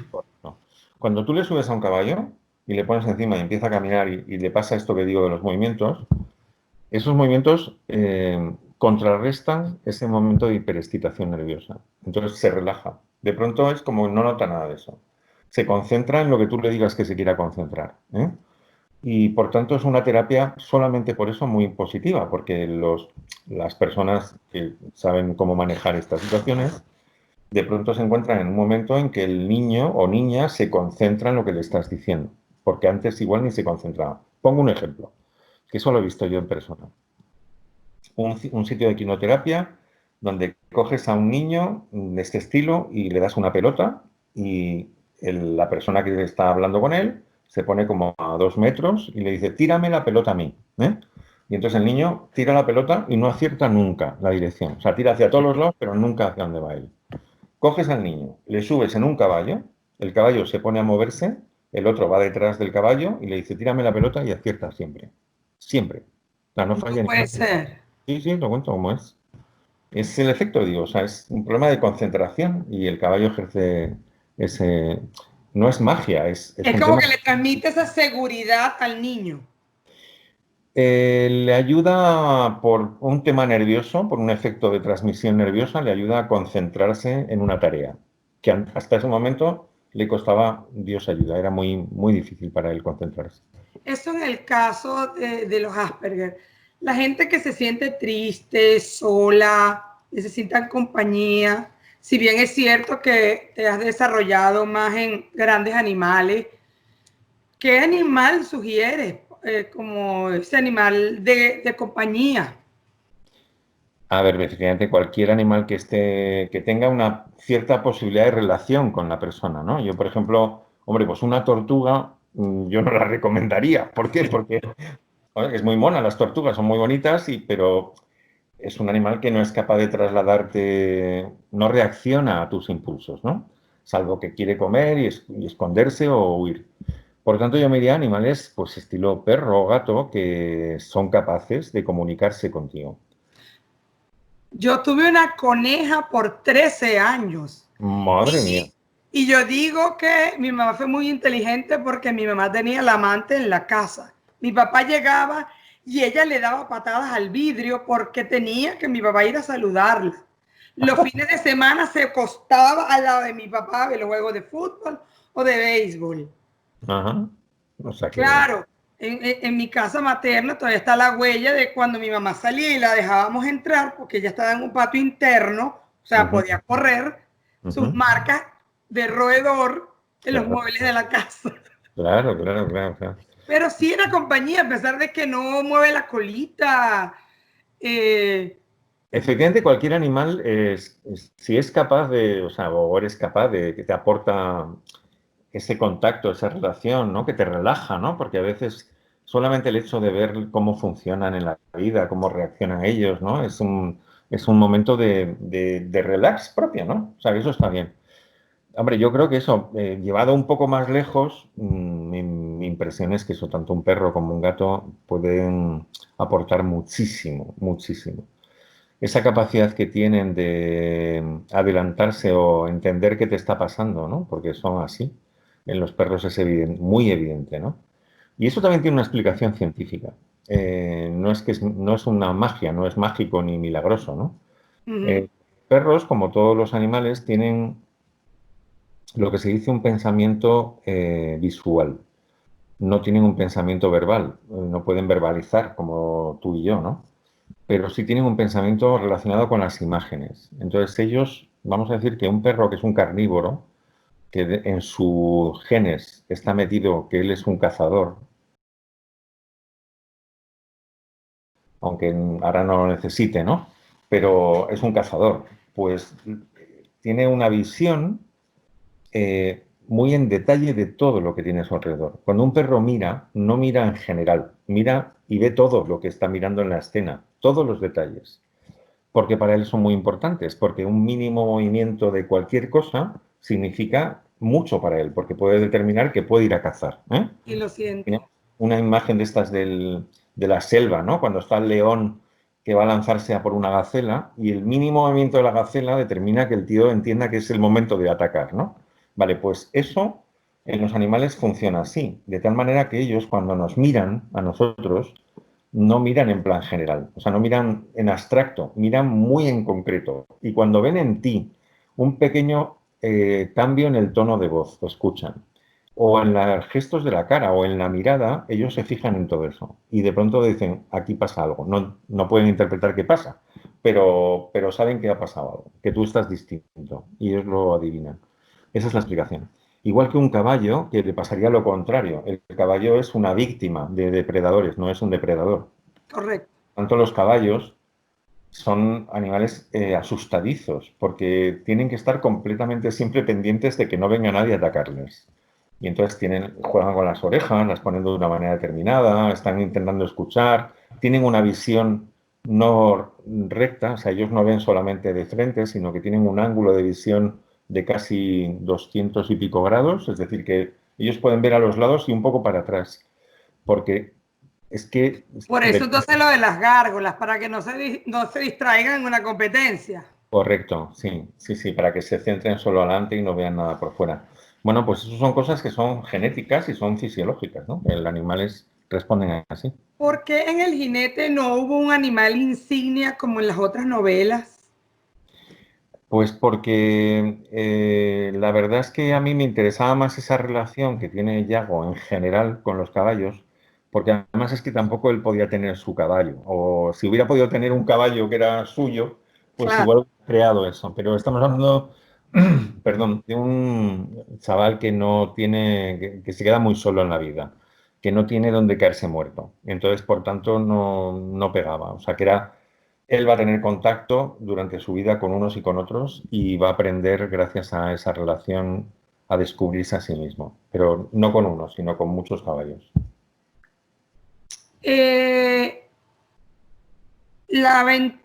B: correcto. Cuando tú le subes a un caballo y le pones encima y empieza a caminar y le pasa esto que digo de los movimientos, esos movimientos contrarrestan ese momento de hiperexcitación nerviosa. Entonces se relaja. De pronto es como no nota nada de eso. Se concentra en lo que tú le digas que se quiera concentrar, ¿eh? Y por tanto es una terapia solamente por eso muy positiva, porque las personas que saben cómo manejar estas situaciones, de pronto se encuentran en un momento en que el niño o niña se concentra en lo que le estás diciendo, porque antes igual ni se concentraba. Pongo un ejemplo, que eso lo he visto yo en persona. Un sitio de quinoterapia donde coges a un niño de este estilo y le das una pelota y la persona que está hablando con él se pone como a 2 metros y le dice, tírame la pelota a mí, ¿eh? Y entonces el niño tira la pelota y no acierta nunca la dirección. O sea, tira hacia todos los lados, pero nunca hacia donde va él. Coges al niño, le subes en un caballo, el caballo se pone a moverse, el otro va detrás del caballo y le dice, tírame la pelota y acierta siempre. Siempre. O sea, no
A: No
B: falla ni
A: puede
B: una.
A: ser.
B: Sí, sí, lo cuento como es. Es el efecto, digo, o sea, es un problema de concentración y el caballo ejerce ese... No es magia, es
A: Es
B: un
A: como
B: tema...
A: que le transmite esa seguridad al niño.
B: Le ayuda por un tema nervioso, por un efecto de transmisión nerviosa, le ayuda a concentrarse en una tarea, que hasta ese momento le costaba Dios ayuda, era muy, muy difícil para él concentrarse.
A: Eso en el caso de los Asperger. La gente que se siente triste, sola, necesita compañía. Si bien es cierto que te has desarrollado más en grandes animales, ¿qué animal sugieres como ese animal de compañía?
B: A ver, efectivamente, cualquier animal que tenga una cierta posibilidad de relación con la persona, ¿no? Yo, por ejemplo, hombre, pues una tortuga, yo no la recomendaría. ¿Por qué? Porque joder, es muy mona, las tortugas son muy bonitas, pero es un animal que no es capaz de trasladarte, no reacciona a tus impulsos, ¿no? Salvo que quiere comer y esconderse o huir. Por tanto, yo me diría animales, pues estilo perro o gato, que son capaces de comunicarse contigo.
A: Yo tuve una coneja por 13 años.
B: Madre mía.
A: Y yo digo que mi mamá fue muy inteligente porque mi mamá tenía la amante en la casa. Mi papá llegaba y ella le daba patadas al vidrio porque tenía que mi papá ir a saludarla. Los fines de semana se acostaba al lado de mi papá a ver los juegos de fútbol o de béisbol.
B: Ajá. O sea que,
A: Claro, en mi casa materna todavía está la huella de cuando mi mamá salía y la dejábamos entrar porque ella estaba en un patio interno, o sea,
B: ujú,
A: podía correr sus
B: ujú.
A: marcas de roedor en los
B: Claro,
A: muebles de la casa.
B: claro, claro, claro, claro.
A: Pero sí era compañía, a pesar de que no mueve la colita. Eh,
B: Efectivamente, cualquier animal, si es capaz de, o sea, o eres capaz de, que te aporta ese contacto, esa relación, ¿no? Que te relaja, ¿no? Porque a veces solamente el hecho de ver cómo funcionan en la vida, cómo reaccionan ellos, ¿no? Es un momento de relax propio, ¿no? O sea, que eso está bien. Hombre, yo creo que eso, llevado un poco más lejos, mi impresión es que eso, tanto un perro como un gato pueden aportar muchísimo, muchísimo. Esa capacidad que tienen de adelantarse o entender qué te está pasando, ¿no? Porque son así. En los perros es muy evidente, ¿no? Y eso también tiene una explicación científica. No es no es una magia, no es mágico ni milagroso, ¿no?
A: uh-huh.
B: Eh, Perros, como todos los animales, tienen lo que se dice un pensamiento visual. No tienen un pensamiento verbal, no pueden verbalizar como tú y yo, ¿no? Pero sí tienen un pensamiento relacionado con las imágenes. Entonces ellos, vamos a decir que un perro que es un carnívoro, que en sus genes está metido que él es un cazador, aunque ahora no lo necesite, ¿no? Pero es un cazador, pues tiene una visión muy en detalle de todo lo que tiene a su alrededor. Cuando un perro mira, no mira en general, mira y ve todo lo que está mirando en la escena, todos los detalles, porque para él son muy importantes, porque un mínimo movimiento de cualquier cosa significa mucho para él, porque puede determinar que puede ir a cazar, ¿eh?
A: Y lo siento.
B: una imagen de estas de la selva, ¿no? Cuando está el león que va a lanzarse a por una gacela y el mínimo movimiento de la gacela determina que el tío entienda que es el momento de atacar, ¿no? Vale, pues eso en los animales funciona así, de tal manera que ellos cuando nos miran a nosotros no miran en plan general, o sea, no miran en abstracto, miran muy en concreto. Y cuando ven en ti un pequeño cambio en el tono de voz, lo escuchan, o en los gestos de la cara o en la mirada, ellos se fijan en todo eso. Y de pronto dicen, aquí pasa algo. No, no pueden interpretar qué pasa, pero saben que ha pasado algo, que tú estás distinto. Y ellos lo adivinan. Esa es la explicación. Igual que un caballo, que le pasaría lo contrario. El caballo es una víctima de depredadores, no es un depredador.
A: Correcto.
B: Tanto los caballos son animales asustadizos, porque tienen que estar completamente siempre pendientes de que no venga nadie a atacarles. Y entonces juegan con las orejas, las ponen de una manera determinada, están intentando escuchar, tienen una visión no recta, o sea, ellos no ven solamente de frente, sino que tienen un ángulo de visión de casi 200 y pico grados, es decir, que ellos pueden ver a los lados y un poco para atrás, porque es que...
A: Por eso entonces lo de las gárgolas, para que no se distraigan en una competencia.
B: Correcto, sí, sí, sí, para que se centren solo adelante y no vean nada por fuera. Bueno, pues eso son cosas que son genéticas y son fisiológicas, ¿no? Los animales responden así.
A: ¿Por qué en El Jinete no hubo un animal insignia como en las otras novelas?
B: Pues porque la verdad es que a mí me interesaba más esa relación que tiene Yago en general con los caballos, porque además es que tampoco él podía tener su caballo, o si hubiera podido tener un caballo que era suyo, pues
A: Claro.
B: igual hubiera creado eso. Pero estamos hablando, perdón, de un chaval que no tiene, que se queda muy solo en la vida, que no tiene donde caerse muerto. Entonces, por tanto, no pegaba. O sea, que era él va a tener contacto durante su vida con unos y con otros y va a aprender, gracias a esa relación, a descubrirse a sí mismo. Pero no con uno, sino con muchos caballos.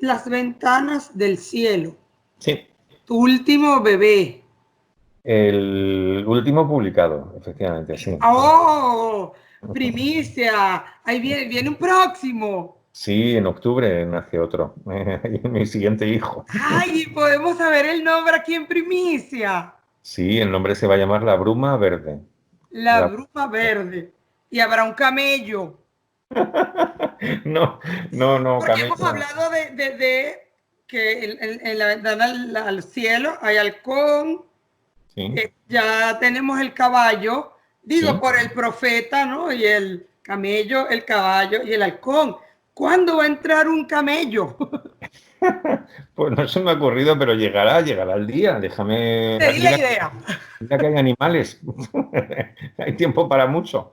A: Las ventanas del cielo.
B: Sí.
A: Tu último bebé.
B: El último publicado, efectivamente, sí.
A: ¡Oh! Primicia. Ahí viene un próximo.
B: Sí, en octubre nace otro, mi siguiente hijo.
A: ¡Ay! Podemos saber el nombre aquí en primicia.
B: Sí, el nombre se va a llamar La Bruma Verde.
A: La
B: La...
A: bruma verde. Y habrá un camello.
B: No, no, no,
A: Porque hemos
B: camello.
A: hablado de que en la ventana al cielo hay halcón.
B: Sí,
A: Ya tenemos el caballo, digo,
B: sí.
A: por el profeta, ¿no? Y el camello, el caballo y el halcón. ¿Cuándo va a entrar un camello?
B: Pues no se me ha ocurrido, pero llegará el día. Déjame.
A: Te di la
B: Mira,
A: idea.
B: mira que hay animales. Hay tiempo para mucho.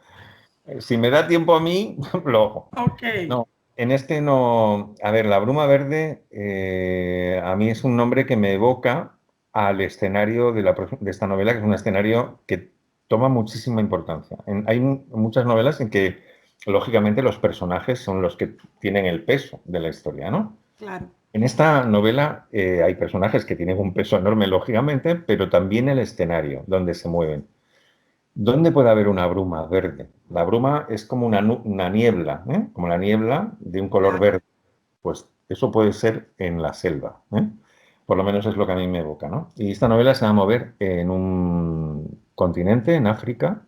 B: Si me da tiempo a mí, lo hago.
A: Ok.
B: No, en este no. A ver, la bruma verde a mí es un nombre que me evoca al escenario de esta novela, que es un escenario que toma muchísima importancia. Hay muchas novelas en que, lógicamente, los personajes son los que tienen el peso de la historia, ¿no?
A: Claro.
B: En esta novela hay personajes que tienen un peso enorme, lógicamente, pero también el escenario donde se mueven. ¿Dónde puede haber una bruma verde? La bruma es como una niebla, ¿eh? Como la niebla de un color verde. Pues eso puede ser en la selva, ¿eh? Por lo menos es lo que a mí me evoca, ¿no? Y esta novela se va a mover en un continente, en África,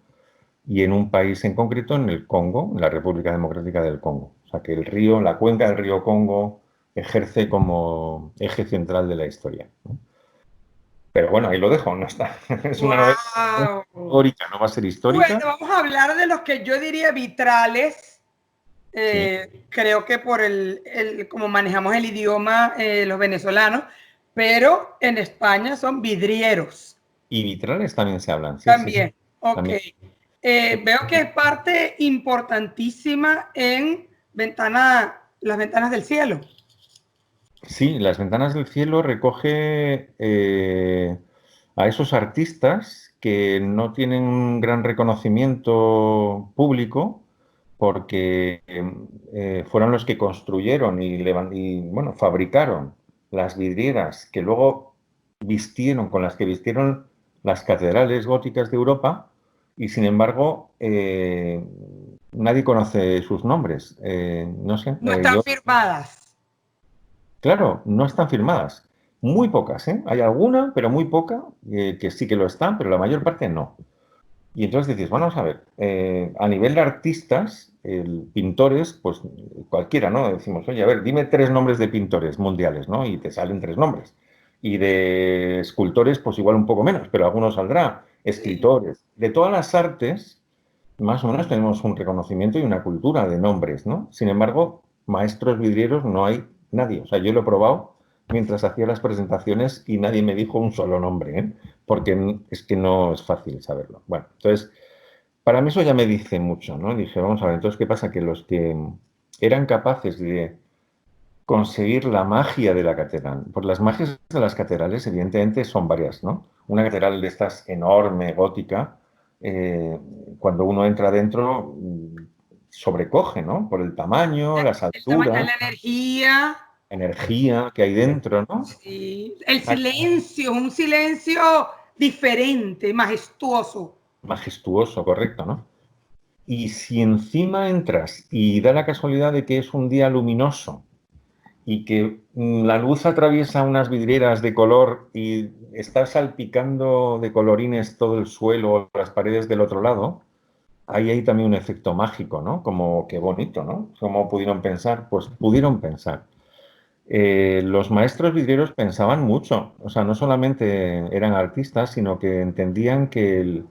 B: y en un país en concreto, en el Congo, en la República Democrática del Congo. O sea que el río, la cuenca del río Congo ejerce como eje central de la historia, ¿no? Pero bueno, ahí lo dejo, no está. Es una novela
A: ¡Wow!
B: histórica, no va a ser
A: Bueno,
B: histórica.
A: vamos a hablar de los que yo diría vitrales.
B: Sí.
A: Creo que por como manejamos el idioma los venezolanos, pero en España son vidrieros.
B: Y vitrales también se hablan, sí, sí, sí.
A: También, ok.
B: También.
A: Veo que es parte importantísima en las ventanas del cielo.
B: Sí, Las Ventanas del Cielo recoge a esos artistas que no tienen un gran reconocimiento público porque fueron los que construyeron bueno, fabricaron las vidrieras que luego con las que vistieron las catedrales góticas de Europa y sin embargo nadie conoce sus nombres. No sé,
A: No están
B: yo,
A: firmadas.
B: claro, no están firmadas. Muy pocas, ¿eh? Hay alguna, pero muy poca, que sí que lo están, pero la mayor parte no. Y entonces dices, vamos a ver, a nivel de artistas, pintores, pues cualquiera, ¿no? Decimos, oye, a ver, dime 3 nombres de pintores mundiales, ¿no? Y te salen 3 nombres. Y de escultores, pues igual un poco menos, pero algunos saldrá.
A: Sí.
B: Escritores. De todas las artes, más o menos tenemos un reconocimiento y una cultura de nombres, ¿no? Sin embargo, maestros vidrieros no hay nadie. O sea, yo lo he probado mientras hacía las presentaciones y nadie me dijo un solo nombre, ¿eh? Porque es que no es fácil saberlo. Bueno, entonces, para mí eso ya me dice mucho, ¿no? Dije, vamos a ver, entonces, ¿qué pasa? Que los que eran capaces de conseguir la magia de la catedral, pues las magias de las catedrales, evidentemente, son varias, ¿no? Una catedral de estas enorme, gótica, eh, cuando uno entra dentro, sobrecoge, ¿no? Por el tamaño, las
A: El tamaño,
B: alturas,
A: la energía,
B: energía que hay dentro, ¿no?
A: sí. El silencio, un silencio diferente, majestuoso.
B: Majestuoso, correcto, ¿no? Y si encima entras y da la casualidad de que es un día luminoso y que la luz atraviesa unas vidrieras de color y está salpicando de colorines todo el suelo, las paredes del otro lado, ahí hay también un efecto mágico, ¿no? Como qué bonito, ¿no? ¿Cómo pudieron pensar? Pues pudieron pensar. Los maestros vidrieros pensaban mucho, o sea, no solamente eran artistas, sino que entendían que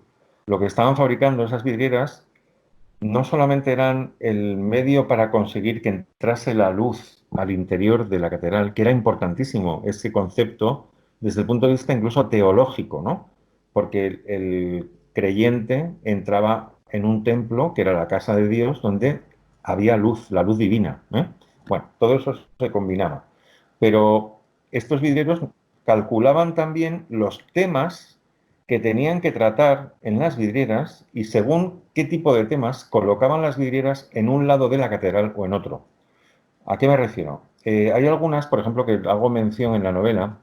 B: lo que estaban fabricando esas vidrieras no solamente eran el medio para conseguir que entrase la luz al interior de la catedral, que era importantísimo ese concepto desde el punto de vista incluso teológico, ¿no? Porque el creyente entraba en un templo que era la casa de Dios, donde había luz, la luz divina, ¿eh? Bueno, todo eso se combinaba. Pero estos vidrieros calculaban también los temas que tenían que tratar en las vidrieras y según qué tipo de temas colocaban las vidrieras en un lado de la catedral o en otro. ¿A qué me refiero? Hay algunas, por ejemplo, que hago mención en la novela,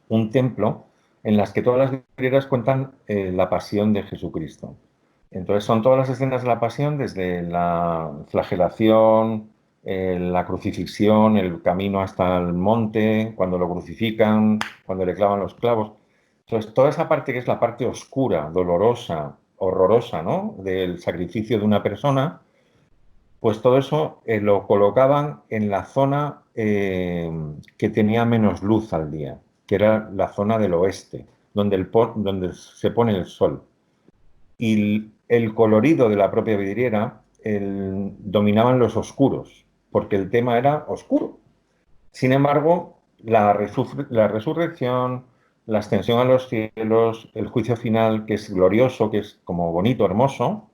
B: un templo en las que todas las vidrieras cuentan la pasión de Jesucristo. Entonces son todas las escenas de la pasión, desde la flagelación, la crucifixión, el camino hasta el monte, cuando lo crucifican, cuando le clavan los clavos. Entonces, toda esa parte que es la parte oscura, dolorosa, horrorosa, ¿no? Del sacrificio de una persona, pues todo eso lo colocaban en la zona que tenía menos luz al día, que era la zona del oeste, donde, donde se pone el sol. Y el colorido de la propia vidriera dominaban los oscuros, porque el tema era oscuro. Sin embargo, la resurrección, la ascensión a los cielos, el juicio final, que es glorioso, que es como bonito, hermoso,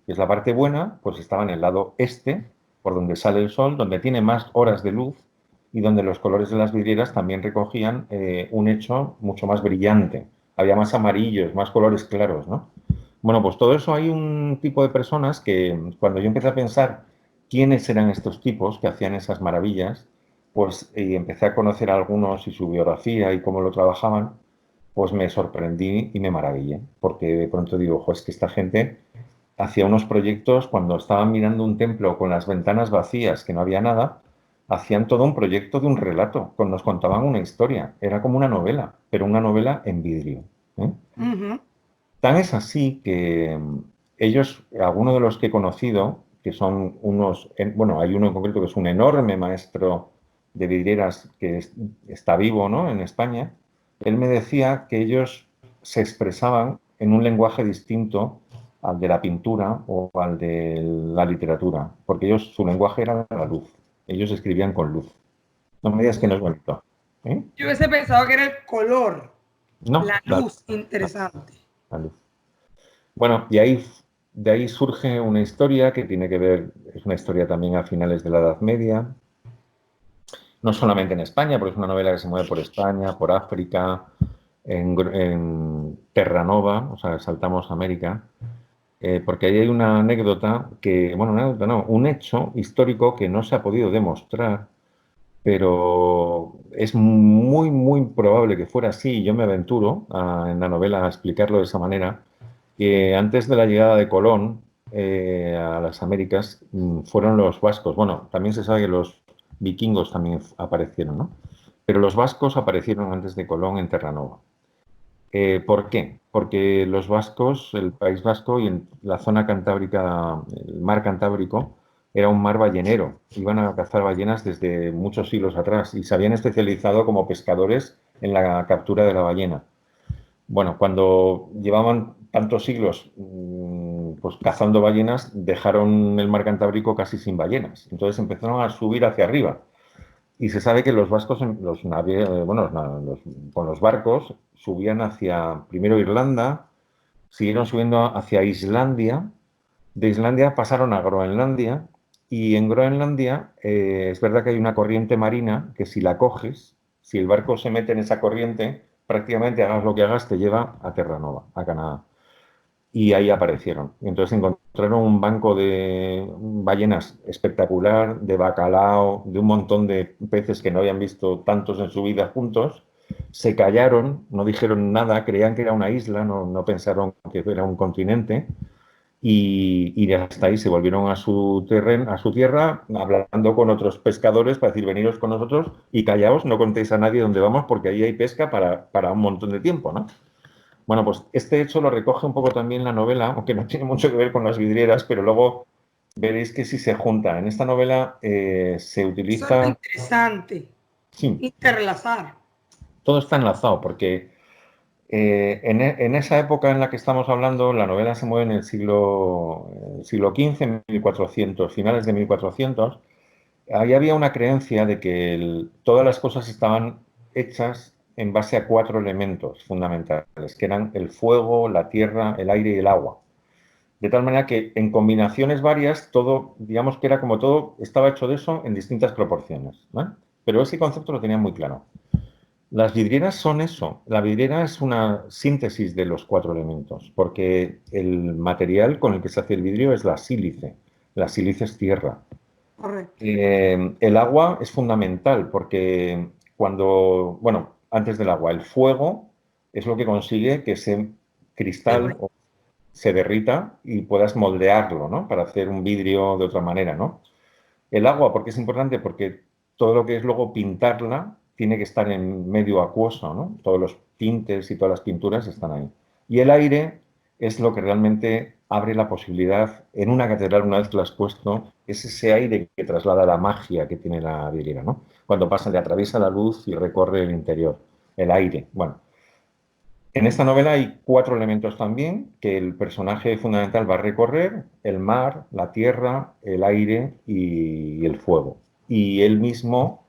B: que es la parte buena, pues estaba en el lado este, por donde sale el sol, donde tiene más horas de luz y donde los colores de las vidrieras también recogían un hecho mucho más brillante. Había más amarillos, más colores claros, ¿no? Bueno, pues todo eso hay un tipo de personas que cuando yo empecé a pensar quiénes eran estos tipos que hacían esas maravillas, pues empecé a conocer a algunos y su biografía y cómo lo trabajaban, pues me sorprendí y me maravillé, porque de pronto digo, ojo, es que esta gente hacía unos proyectos cuando estaban mirando un templo con las ventanas vacías, que no había nada, hacían todo un proyecto de un relato, nos contaban una historia, era como una novela, pero una novela en vidrio, ¿eh?
A: Ujú.
B: Tan es así que ellos, algunos de los que he conocido, que son unos, bueno, hay uno en concreto que es un enorme maestro de vidrieras que está vivo, ¿no? En España, él me decía que ellos se expresaban en un lenguaje distinto al de la pintura o al de la literatura, porque ellos, su lenguaje era la luz, ellos escribían con luz. No me digas que no es bonito, ¿eh?
A: Yo hubiese pensado que era el color,
B: No,
A: la luz, interesante.
B: la luz. Bueno, y ahí, de ahí surge una historia que tiene que ver, es una historia también a finales de la Edad Media, no solamente en España, porque es una novela que se mueve por España, por África, en Terranova, o sea, saltamos a América, porque ahí hay una anécdota que, bueno, una anécdota no, un hecho histórico que no se ha podido demostrar, pero es muy, muy probable que fuera así, y yo me aventuro en la novela a explicarlo de esa manera, que antes de la llegada de Colón, a las Américas fueron los vascos. Bueno, también se sabe que los vikingos también aparecieron, ¿no? Pero los vascos aparecieron antes de Colón en Terranova. ¿Por qué? Porque los vascos, el País Vasco y en la zona cantábrica, el mar Cantábrico, era un mar ballenero. Iban a cazar ballenas desde muchos siglos atrás y se habían especializado como pescadores en la captura de la ballena. Bueno, cuando llevaban tantos siglos pues cazando ballenas, dejaron el mar Cantábrico casi sin ballenas. Entonces empezaron a subir hacia arriba. Y se sabe que los vascos, con los barcos, subían hacia primero Irlanda, siguieron subiendo hacia Islandia, de Islandia pasaron a Groenlandia, y en Groenlandia es verdad que hay una corriente marina que si la coges, si el barco se mete en esa corriente, prácticamente hagas lo que hagas, te lleva a Terranova, a Canadá. Y ahí aparecieron. Y entonces encontraron un banco de ballenas espectacular, de bacalao, de un montón de peces que no habían visto tantos en su vida juntos. Se callaron, no dijeron nada, creían que era una isla, no pensaron que era un continente. Y hasta ahí se volvieron a su terreno, a su tierra, hablando con otros pescadores para decir, veniros con nosotros y callaos, no contéis a nadie dónde vamos porque ahí hay pesca para un montón de tiempo, ¿no? Bueno, pues este hecho lo recoge un poco también la novela, aunque no tiene mucho que ver con las vidrieras, pero luego veréis que si se junta. En esta novela se
A: Eso es lo
B: utiliza...
A: interesante,
B: Sí,
A: interrelazar.
B: todo está enlazado, porque en esa época en la que estamos hablando, la novela se mueve en el siglo XV, 1400, finales de 1400. Ahí había una creencia de que todas las cosas estaban hechas en base a cuatro elementos fundamentales, que eran el fuego, la tierra, el aire y el agua. De tal manera que en combinaciones varias, todo, digamos que era como todo, estaba hecho de eso en distintas proporciones, ¿vale? Pero ese concepto lo tenían muy claro. Las vidrieras son eso. La vidriera es una síntesis de los cuatro elementos, porque el material con el que se hace el vidrio es la sílice. La sílice es tierra.
A: Correcto.
B: El agua es fundamental porque antes del agua, el fuego es lo que consigue que ese cristal se derrita y puedas moldearlo, ¿no? Para hacer un vidrio de otra manera, ¿no? El agua, ¿por qué es importante? Porque todo lo que es luego pintarla tiene que estar en medio acuoso, ¿no? Todos los tintes y todas las pinturas están ahí. Y el aire es lo que realmente abre la posibilidad, en una catedral, una vez que la has puesto, es ese aire que traslada la magia que tiene la vidriera, ¿no? Cuando pasa, le atraviesa la luz y recorre el interior, el aire. Bueno, en esta novela hay cuatro elementos también que el personaje fundamental va a recorrer: el mar, la tierra, el aire y el fuego. Y él mismo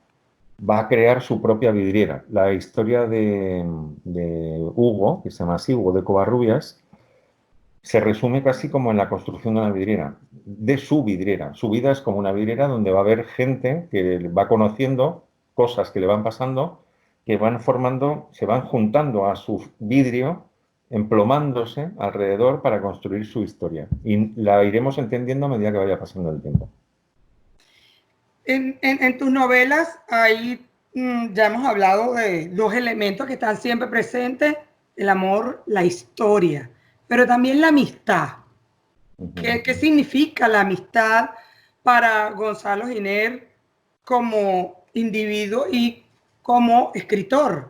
B: va a crear su propia vidriera. La historia de Hugo, que se llama así, Hugo de Covarrubias, se resume casi como en la construcción de una vidriera, de su vidriera. Su vida es como una vidriera donde va a haber gente que va conociendo cosas que le van pasando, que van formando, se van juntando a su vidrio, emplomándose alrededor para construir su historia. Y la iremos entendiendo a medida que vaya pasando el tiempo.
A: En tus novelas ahí ya hemos hablado de dos elementos que están siempre presentes, el amor, la historia, pero también la amistad. ¿Qué significa la amistad para Gonzalo Giner como individuo y como escritor?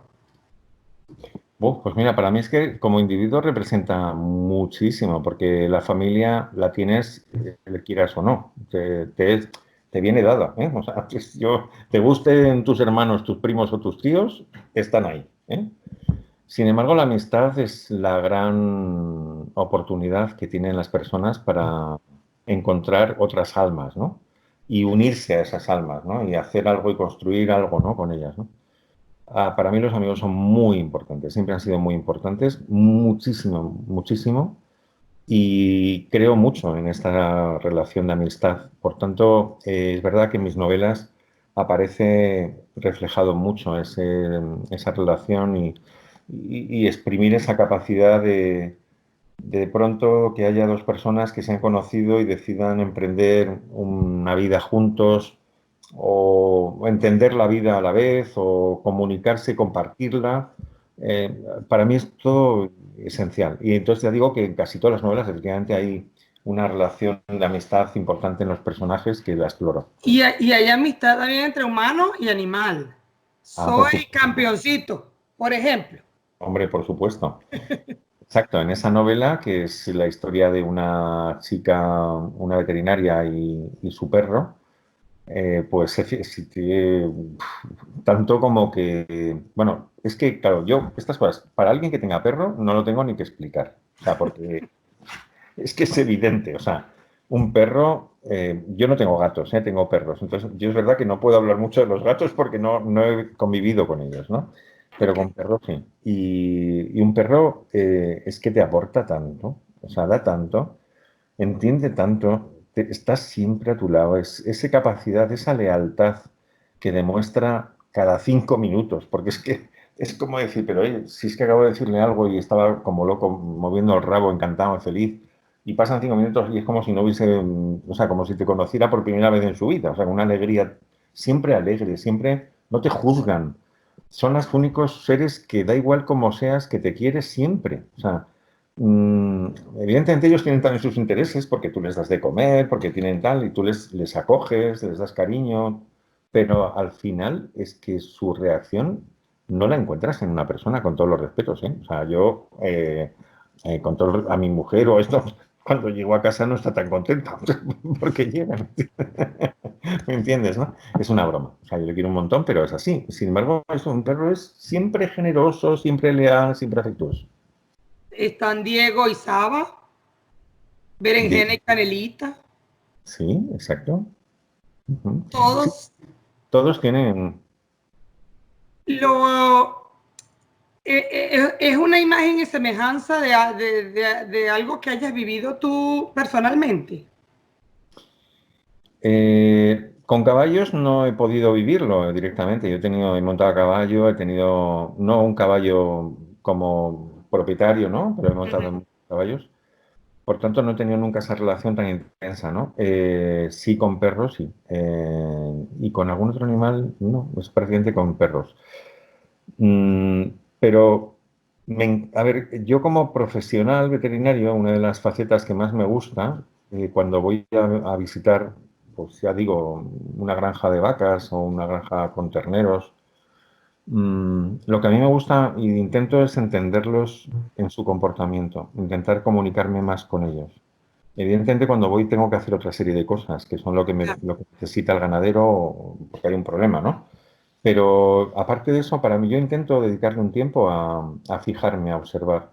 B: Pues mira, para mí es que como individuo representa muchísimo, porque la familia la tienes, le quieras o no, te viene dada, ¿eh? O sea, te gusten tus hermanos, tus primos o tus tíos, están ahí, ¿eh? Sin embargo, la amistad es la gran oportunidad que tienen las personas para encontrar otras almas, ¿no? Y unirse a esas almas, ¿no? Y hacer algo y construir algo, ¿no? Con ellas, ¿no? Para mí los amigos son muy importantes, siempre han sido muy importantes, muchísimo, muchísimo, y creo mucho en esta relación de amistad. Por tanto, es verdad que en mis novelas aparece reflejado mucho esa relación y exprimir esa capacidad de pronto que haya dos personas que se han conocido y decidan emprender una vida juntos o entender la vida a la vez o comunicarse y compartirla. Para mí es todo esencial. Y entonces ya digo que en casi todas las novelas efectivamente hay una relación de amistad importante en los personajes que la exploro.
A: Y hay amistad también entre humano y animal.
B: Ah, por
A: Soy
B: supuesto.
A: Campeoncito, por ejemplo.
B: Hombre, por supuesto. Exacto, en esa novela, que es la historia de una chica, una veterinaria y su perro, pues tanto como que, bueno, es que, claro, yo estas cosas, para alguien que tenga perro, no lo tengo ni que explicar. O sea, porque es que es evidente, o sea, un perro, yo no tengo gatos, tengo perros, entonces yo es verdad que no puedo hablar mucho de los gatos porque no he convivido con ellos, ¿no? Pero
A: Okay.
B: con perros sí. Y un perro es que te aporta tanto, o sea, da tanto, entiende tanto, estás siempre a tu lado, es esa capacidad, esa lealtad que demuestra cada 5 minutos, porque es que es como decir, pero oye, si es que acabo de decirle algo y estaba como loco moviendo el rabo, encantado, feliz, y pasan 5 minutos y es como si no hubiese, o sea, como si te conociera por primera vez en su vida, o sea, con una alegría siempre alegre, siempre no te juzgan. Son los únicos seres que da igual como seas, que te quieres siempre. O sea, evidentemente ellos tienen también sus intereses porque tú les das de comer, porque tienen tal, y tú les acoges, les das cariño, pero al final es que su reacción no la encuentras en una persona, con todos los respetos, ¿eh? O sea, yo, con todo, a mi mujer o esto, cuando llego a casa no está tan contenta, porque llegan. ¿Me entiendes, no? Es una broma. O sea, yo le quiero un montón, pero es así. Sin embargo, un perro es siempre generoso, siempre leal, siempre afectuoso.
A: Están Diego y Saba, Berenjena y Canelita.
B: Sí, exacto. Ujú. Sí,
A: Todos
B: todos tienen.
A: lo es una imagen y semejanza de algo que hayas vivido tú personalmente.
B: Con caballos no he podido vivirlo directamente. Yo he montado a caballo, he tenido, no un caballo como propietario, ¿no? Pero he montado en caballos. Por tanto, no he tenido nunca esa relación tan intensa, ¿no? Sí con perros, sí. Y con algún otro animal, no, es prácticamente con perros. Mm, pero, a ver, yo como profesional veterinario, una de las facetas que más me gusta, cuando voy a visitar, pues ya digo, una granja de vacas o una granja con terneros, lo que a mí me gusta e intento es entenderlos en su comportamiento, intentar comunicarme más con ellos. Evidentemente, cuando voy tengo que hacer otra serie de cosas, que son lo que necesita el ganadero, porque hay un problema, ¿no? Pero aparte de eso, para mí yo intento dedicarle un tiempo a fijarme, a observar,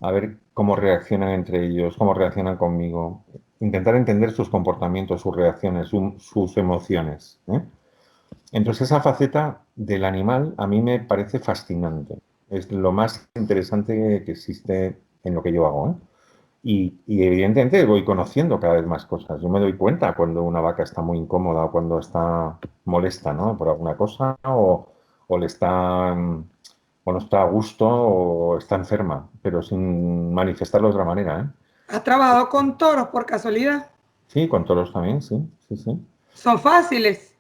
B: a ver cómo reaccionan entre ellos, cómo reaccionan conmigo, intentar entender sus comportamientos, sus reacciones, sus emociones, ¿eh? Entonces esa faceta del animal a mí me parece fascinante. Es lo más interesante que existe en lo que yo hago, ¿eh? Y evidentemente voy conociendo cada vez más cosas. Yo me doy cuenta cuando una vaca está muy incómoda o cuando está molesta, ¿no? Por alguna cosa o le está o no está a gusto o está enferma, pero sin manifestarlo de otra manera, ¿eh?
A: ¿Has trabajado con toros por casualidad?
B: Sí, con toros también, sí, sí, sí.
A: Son fáciles.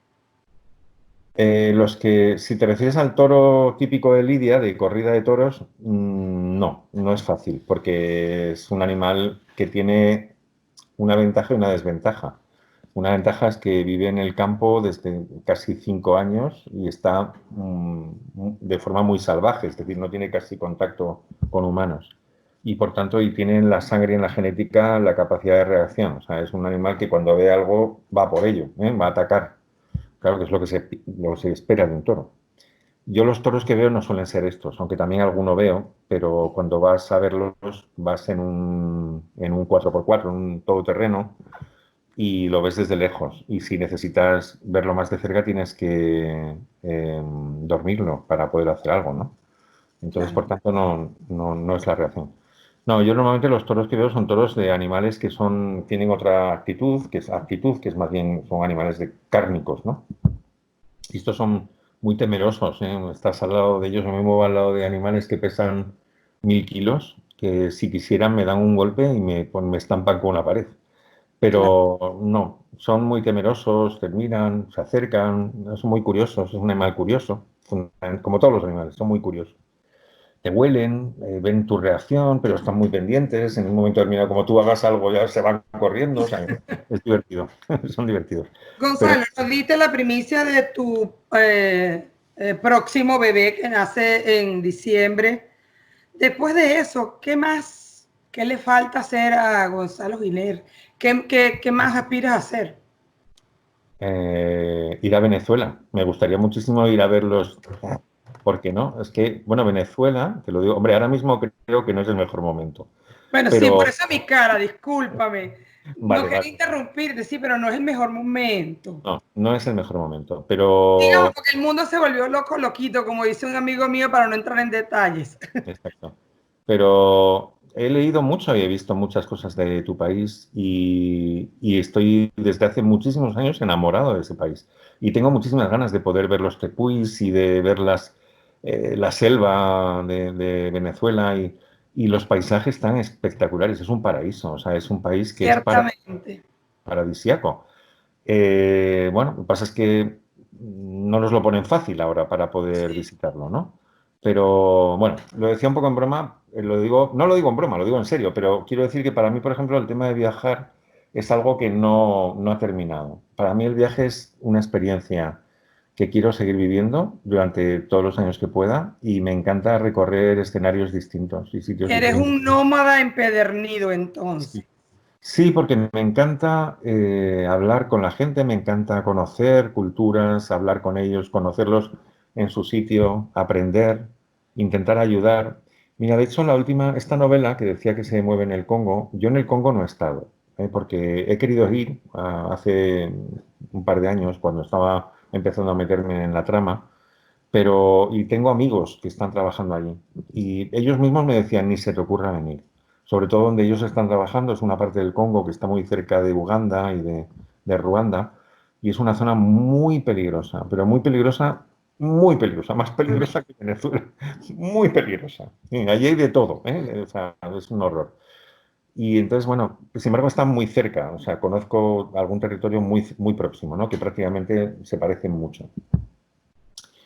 B: Los que, si te refieres al toro típico de Lidia, de corrida de toros, no es fácil, porque es un animal que tiene una ventaja y una desventaja. Una ventaja es que vive en el campo desde casi 5 años y está de forma muy salvaje, es decir, no tiene casi contacto con humanos. Y por tanto, y tiene en la sangre y en la genética la capacidad de reacción. O sea, es un animal que cuando ve algo va por ello, va a atacar. Claro que es lo que se espera de un toro. Yo los toros que veo no suelen ser estos, aunque también alguno veo, pero cuando vas a verlos vas en un 4x4, en un todoterreno, y lo ves desde lejos. Y si necesitas verlo más de cerca, tienes que dormirlo para poder hacer algo, ¿no? Entonces,
A: Claro.
B: por tanto, no es la reacción. No, yo normalmente los toros que veo son toros de animales que tienen otra actitud, que es más bien, son animales cárnicos, ¿no? Y estos son muy temerosos, ¿eh? Estás al lado de ellos, yo me muevo al lado de animales que pesan 1000 kilos, que si quisieran me dan un golpe y me estampan con la pared.
A: Claro.
B: Pero no, son muy temerosos, te miran, se acercan, son muy curiosos, es un animal curioso, como todos los animales, son muy curiosos. te huelen, ven tu reacción, pero están muy pendientes. En un momento determinado, como tú hagas algo, ya se van corriendo. O sea, es divertido, son divertidos. Pero
A: Gonzalo, nos diste la primicia de tu próximo bebé que nace en diciembre. Después de eso, ¿qué más? ¿Qué le falta hacer a Gonzalo Giner? ¿Qué más aspiras a hacer?
B: ir a Venezuela. Me gustaría muchísimo ir a verlos. ¿Por qué no? Es que, bueno, Venezuela, te lo digo, hombre, ahora mismo creo que no es el mejor momento.
A: Bueno, sí, por
B: Pero,
A: eso mi cara, discúlpame. No
B: vale, vale.
A: quería interrumpirte, sí, pero no es el mejor momento.
B: No, no es el mejor momento.
A: Digamos,
B: Pero,
A: porque el mundo se volvió loco, loquito, como dice un amigo mío, para no entrar en detalles.
B: exacto. Pero he leído mucho y he visto muchas cosas de tu país y estoy desde hace muchísimos años enamorado de ese país. Y tengo muchísimas ganas de poder ver los tepuis y de ver la selva de Venezuela y los paisajes tan espectaculares. Es un paraíso, o sea, es un país que es
A: Ciertamente.
B: paradisíaco. Bueno, lo que pasa es que no nos lo ponen fácil ahora para poder
A: Sí.
B: visitarlo, ¿no? Pero bueno, lo decía un poco en broma, lo digo, no lo digo en broma, lo digo en serio, pero quiero decir que para mí, por ejemplo, el tema de viajar es algo que no ha terminado. Para mí el viaje es una experiencia que quiero seguir viviendo durante todos los años que pueda y me encanta recorrer escenarios distintos y sitios
A: Eres
B: distintos.
A: un nómada empedernido, entonces.
B: Sí. Sí, porque me encanta hablar con la gente, me encanta conocer culturas, hablar con ellos, conocerlos en su sitio, aprender, intentar ayudar. Mira, de hecho, la última, esta novela que decía que se mueve en el Congo, yo en el Congo no he estado, porque he querido ir hace un par de años, cuando estaba empezando a meterme en la trama, pero y tengo amigos que están trabajando allí y ellos mismos me decían, ni se te ocurra venir. Sobre todo donde ellos están trabajando es una parte del Congo que está muy cerca de Uganda y de Ruanda y es una zona muy peligrosa, pero muy peligrosa, más peligrosa que Venezuela, muy peligrosa. Sí, allí hay de todo, ¿eh? O sea, es un horror. Y entonces, bueno, sin embargo, está muy cerca, o sea, conozco algún territorio muy próximo, ¿no? Que prácticamente se parecen mucho.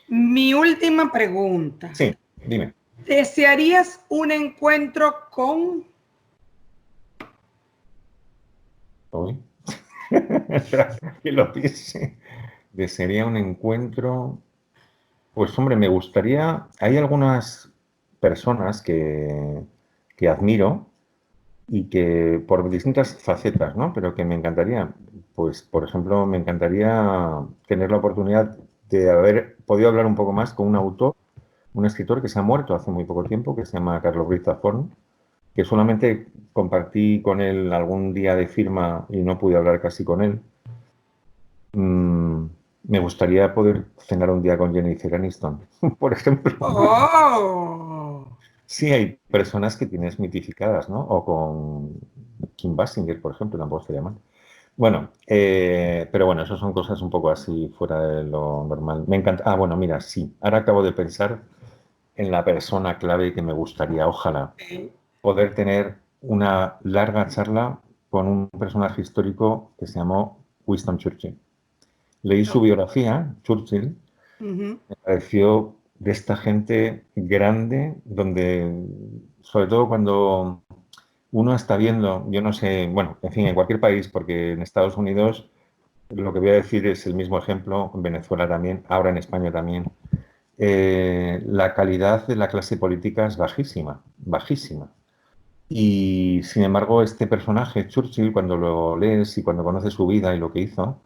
A: Mi última pregunta.
B: Sí, dime.
A: ¿Desearías un encuentro con...
B: Hoy. Que lo piense. Desearía un encuentro. Pues hombre, me gustaría. Hay algunas personas que admiro y que por distintas facetas, ¿no? Pero que me encantaría. Pues, por ejemplo, me encantaría tener la oportunidad de haber podido hablar un poco más con un autor, un escritor que se ha muerto hace muy poco tiempo, que se llama Carlos Ruiz Zafón, que solamente compartí con él algún día de firma y no pude hablar casi con él. Mm, me gustaría poder cenar un día con Jennifer Aniston, por ejemplo.
A: Oh,
B: Sí, hay personas que tienes mitificadas, ¿no? O con Kim Basinger, por ejemplo, tampoco se llaman. Bueno, pero bueno, eso son cosas un poco así fuera de lo normal. Me encanta. Ah, bueno, mira, sí. Ahora acabo de pensar en la persona clave que me gustaría, ojalá,
A: okay.
B: poder tener una larga charla con un personaje histórico que se llamó Winston Churchill. Leí su biografía, Churchill,
A: Uh-huh.
B: me pareció de esta gente grande, donde, sobre todo cuando uno está viendo, yo no sé, bueno, en fin, en cualquier país, porque en Estados Unidos lo que voy a decir es el mismo ejemplo, en Venezuela también, ahora en España también, la calidad de la clase política es bajísima, bajísima. Y sin embargo, este personaje, Churchill, cuando lo lees y cuando conoces su vida y lo que hizo,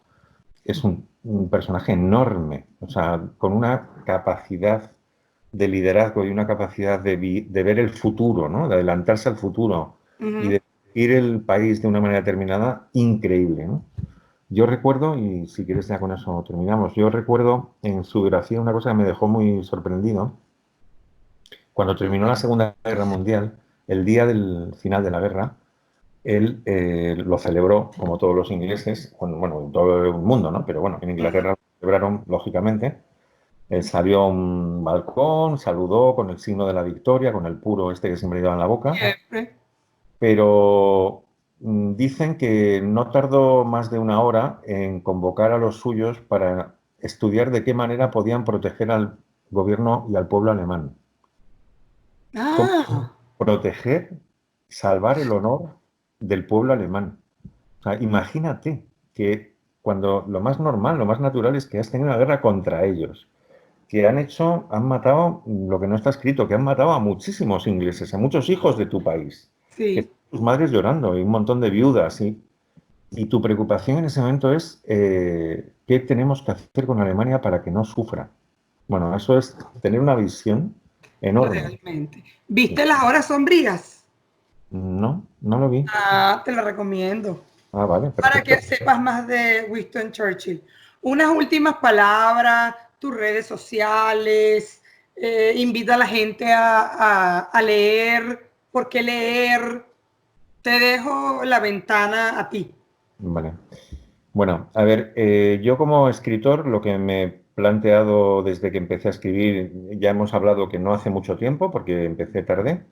B: es un personaje enorme, o sea, con una capacidad de liderazgo y una capacidad de ver el futuro, ¿no? De adelantarse al futuro y
A: Uh-huh.
B: de ir el país de una manera determinada, increíble, ¿no? Yo recuerdo, y si quieres ya con eso terminamos, yo recuerdo en su biografía una cosa que me dejó muy sorprendido. Cuando terminó la Segunda Guerra Mundial, el día del final de la guerra, él lo celebró, como todos los ingleses, bueno, en todo el mundo, ¿no? Pero bueno, en
A: Uh-huh.
B: Inglaterra lo celebraron, lógicamente. Él salió a un balcón, saludó con el signo de la victoria, con el puro este que siempre lleva en la boca,
A: Siempre.
B: pero dicen que no tardó más de una hora en convocar a los suyos para estudiar de qué manera podían proteger al gobierno y al pueblo alemán. Cómo
A: Ah,
B: proteger, salvar el honor del pueblo alemán. O sea, imagínate que cuando lo más normal, lo más natural es que has tenido una guerra contra ellos, que han matado lo que no está escrito, que han matado a muchísimos ingleses, a muchos hijos de tu país, que
A: sí.
B: tus madres llorando y un montón de viudas. Y tu preocupación en ese momento es qué tenemos que hacer con Alemania para que no sufra. Bueno, eso es tener una visión enorme.
A: Realmente.
B: Sí.
A: ¿Viste Las Horas Sombrías?
B: No, no lo vi.
A: Ah, te la recomiendo.
B: Ah, vale,
A: Para que
B: perfecto.
A: sepas más de Winston Churchill. Unas últimas palabras, tus redes sociales, invita a la gente a leer, ¿por qué leer? Te dejo la ventana a ti.
B: Vale. Bueno, a ver, yo como escritor lo que me he planteado desde que empecé a escribir, ya hemos hablado que no hace mucho tiempo porque empecé tarde,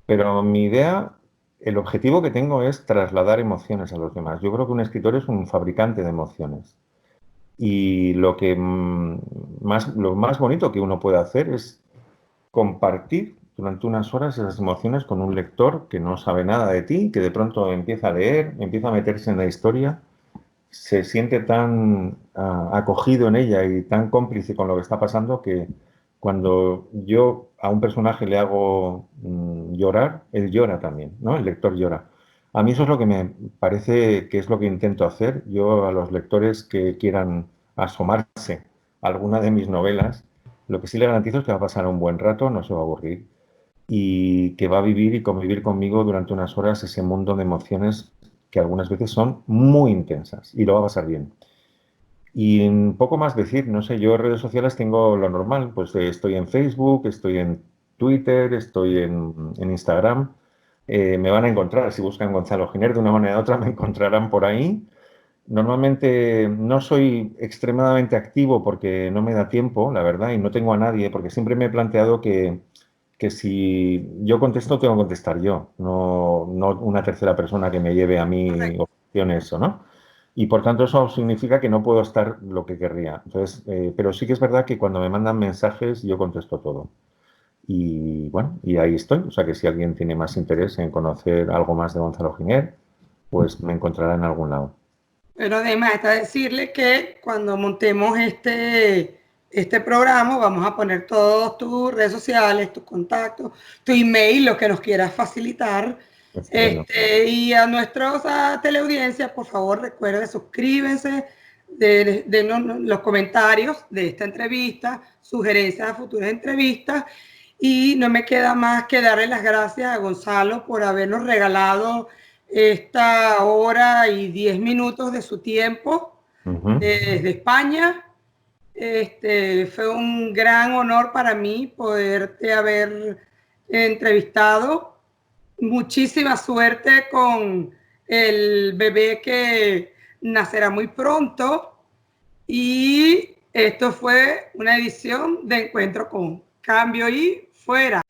B: pero mi idea, el objetivo que tengo es trasladar emociones a los demás. Yo creo que un escritor es un fabricante de emociones y lo más bonito que uno puede hacer es compartir durante unas horas esas emociones con un lector que no sabe nada de ti, que de pronto empieza a leer, empieza a meterse en la historia, se siente tan acogido en ella y tan cómplice con lo que está pasando que cuando yo a un personaje le hago llorar, él llora también, ¿no? El lector llora. A mí eso es lo que me parece que es lo que intento hacer. Yo a los lectores que quieran asomarse a alguna de mis novelas, lo que sí le garantizo es que va a pasar un buen rato, no se va a aburrir y que va a vivir y convivir conmigo durante unas horas ese mundo de emociones que algunas veces son muy intensas y lo va a pasar bien. Y un poco más decir, no sé, yo en redes sociales tengo lo normal, pues estoy en Facebook, estoy en Twitter, estoy en Instagram. Me van a encontrar, si buscan Gonzalo Giner de una manera u otra, me encontrarán por ahí. Normalmente no soy extremadamente activo porque no me da tiempo, la verdad, y no tengo a nadie, porque siempre me he planteado que si yo contesto, tengo que contestar yo, no una tercera persona que me lleve a mí
A: Correcto.
B: opciones o no. Y por tanto eso significa que no puedo estar lo que querría. Entonces, pero sí que es verdad que cuando me mandan mensajes yo contesto todo. Y bueno, y ahí estoy. O sea que si alguien tiene más interés en conocer algo más de Gonzalo Giner, pues me encontrará en algún lado.
A: Pero además está decirle que cuando montemos este programa vamos a poner todas tus redes sociales, tus contactos, tu email, lo que nos quieras facilitar.
B: Estupendo.
A: Y a nuestra teleaudiencia, por favor, recuerde suscríbanse, los comentarios de esta entrevista, sugerencias a futuras entrevistas. Y no me queda más que darle las gracias a Gonzalo por habernos regalado esta hora y 10 minutos de su tiempo
B: Ujú.
A: desde España. Fue un gran honor para mí poderte haber entrevistado. Muchísima suerte con el bebé que nacerá muy pronto. Y esto fue una edición de Encuentro con Cambio y Fuera.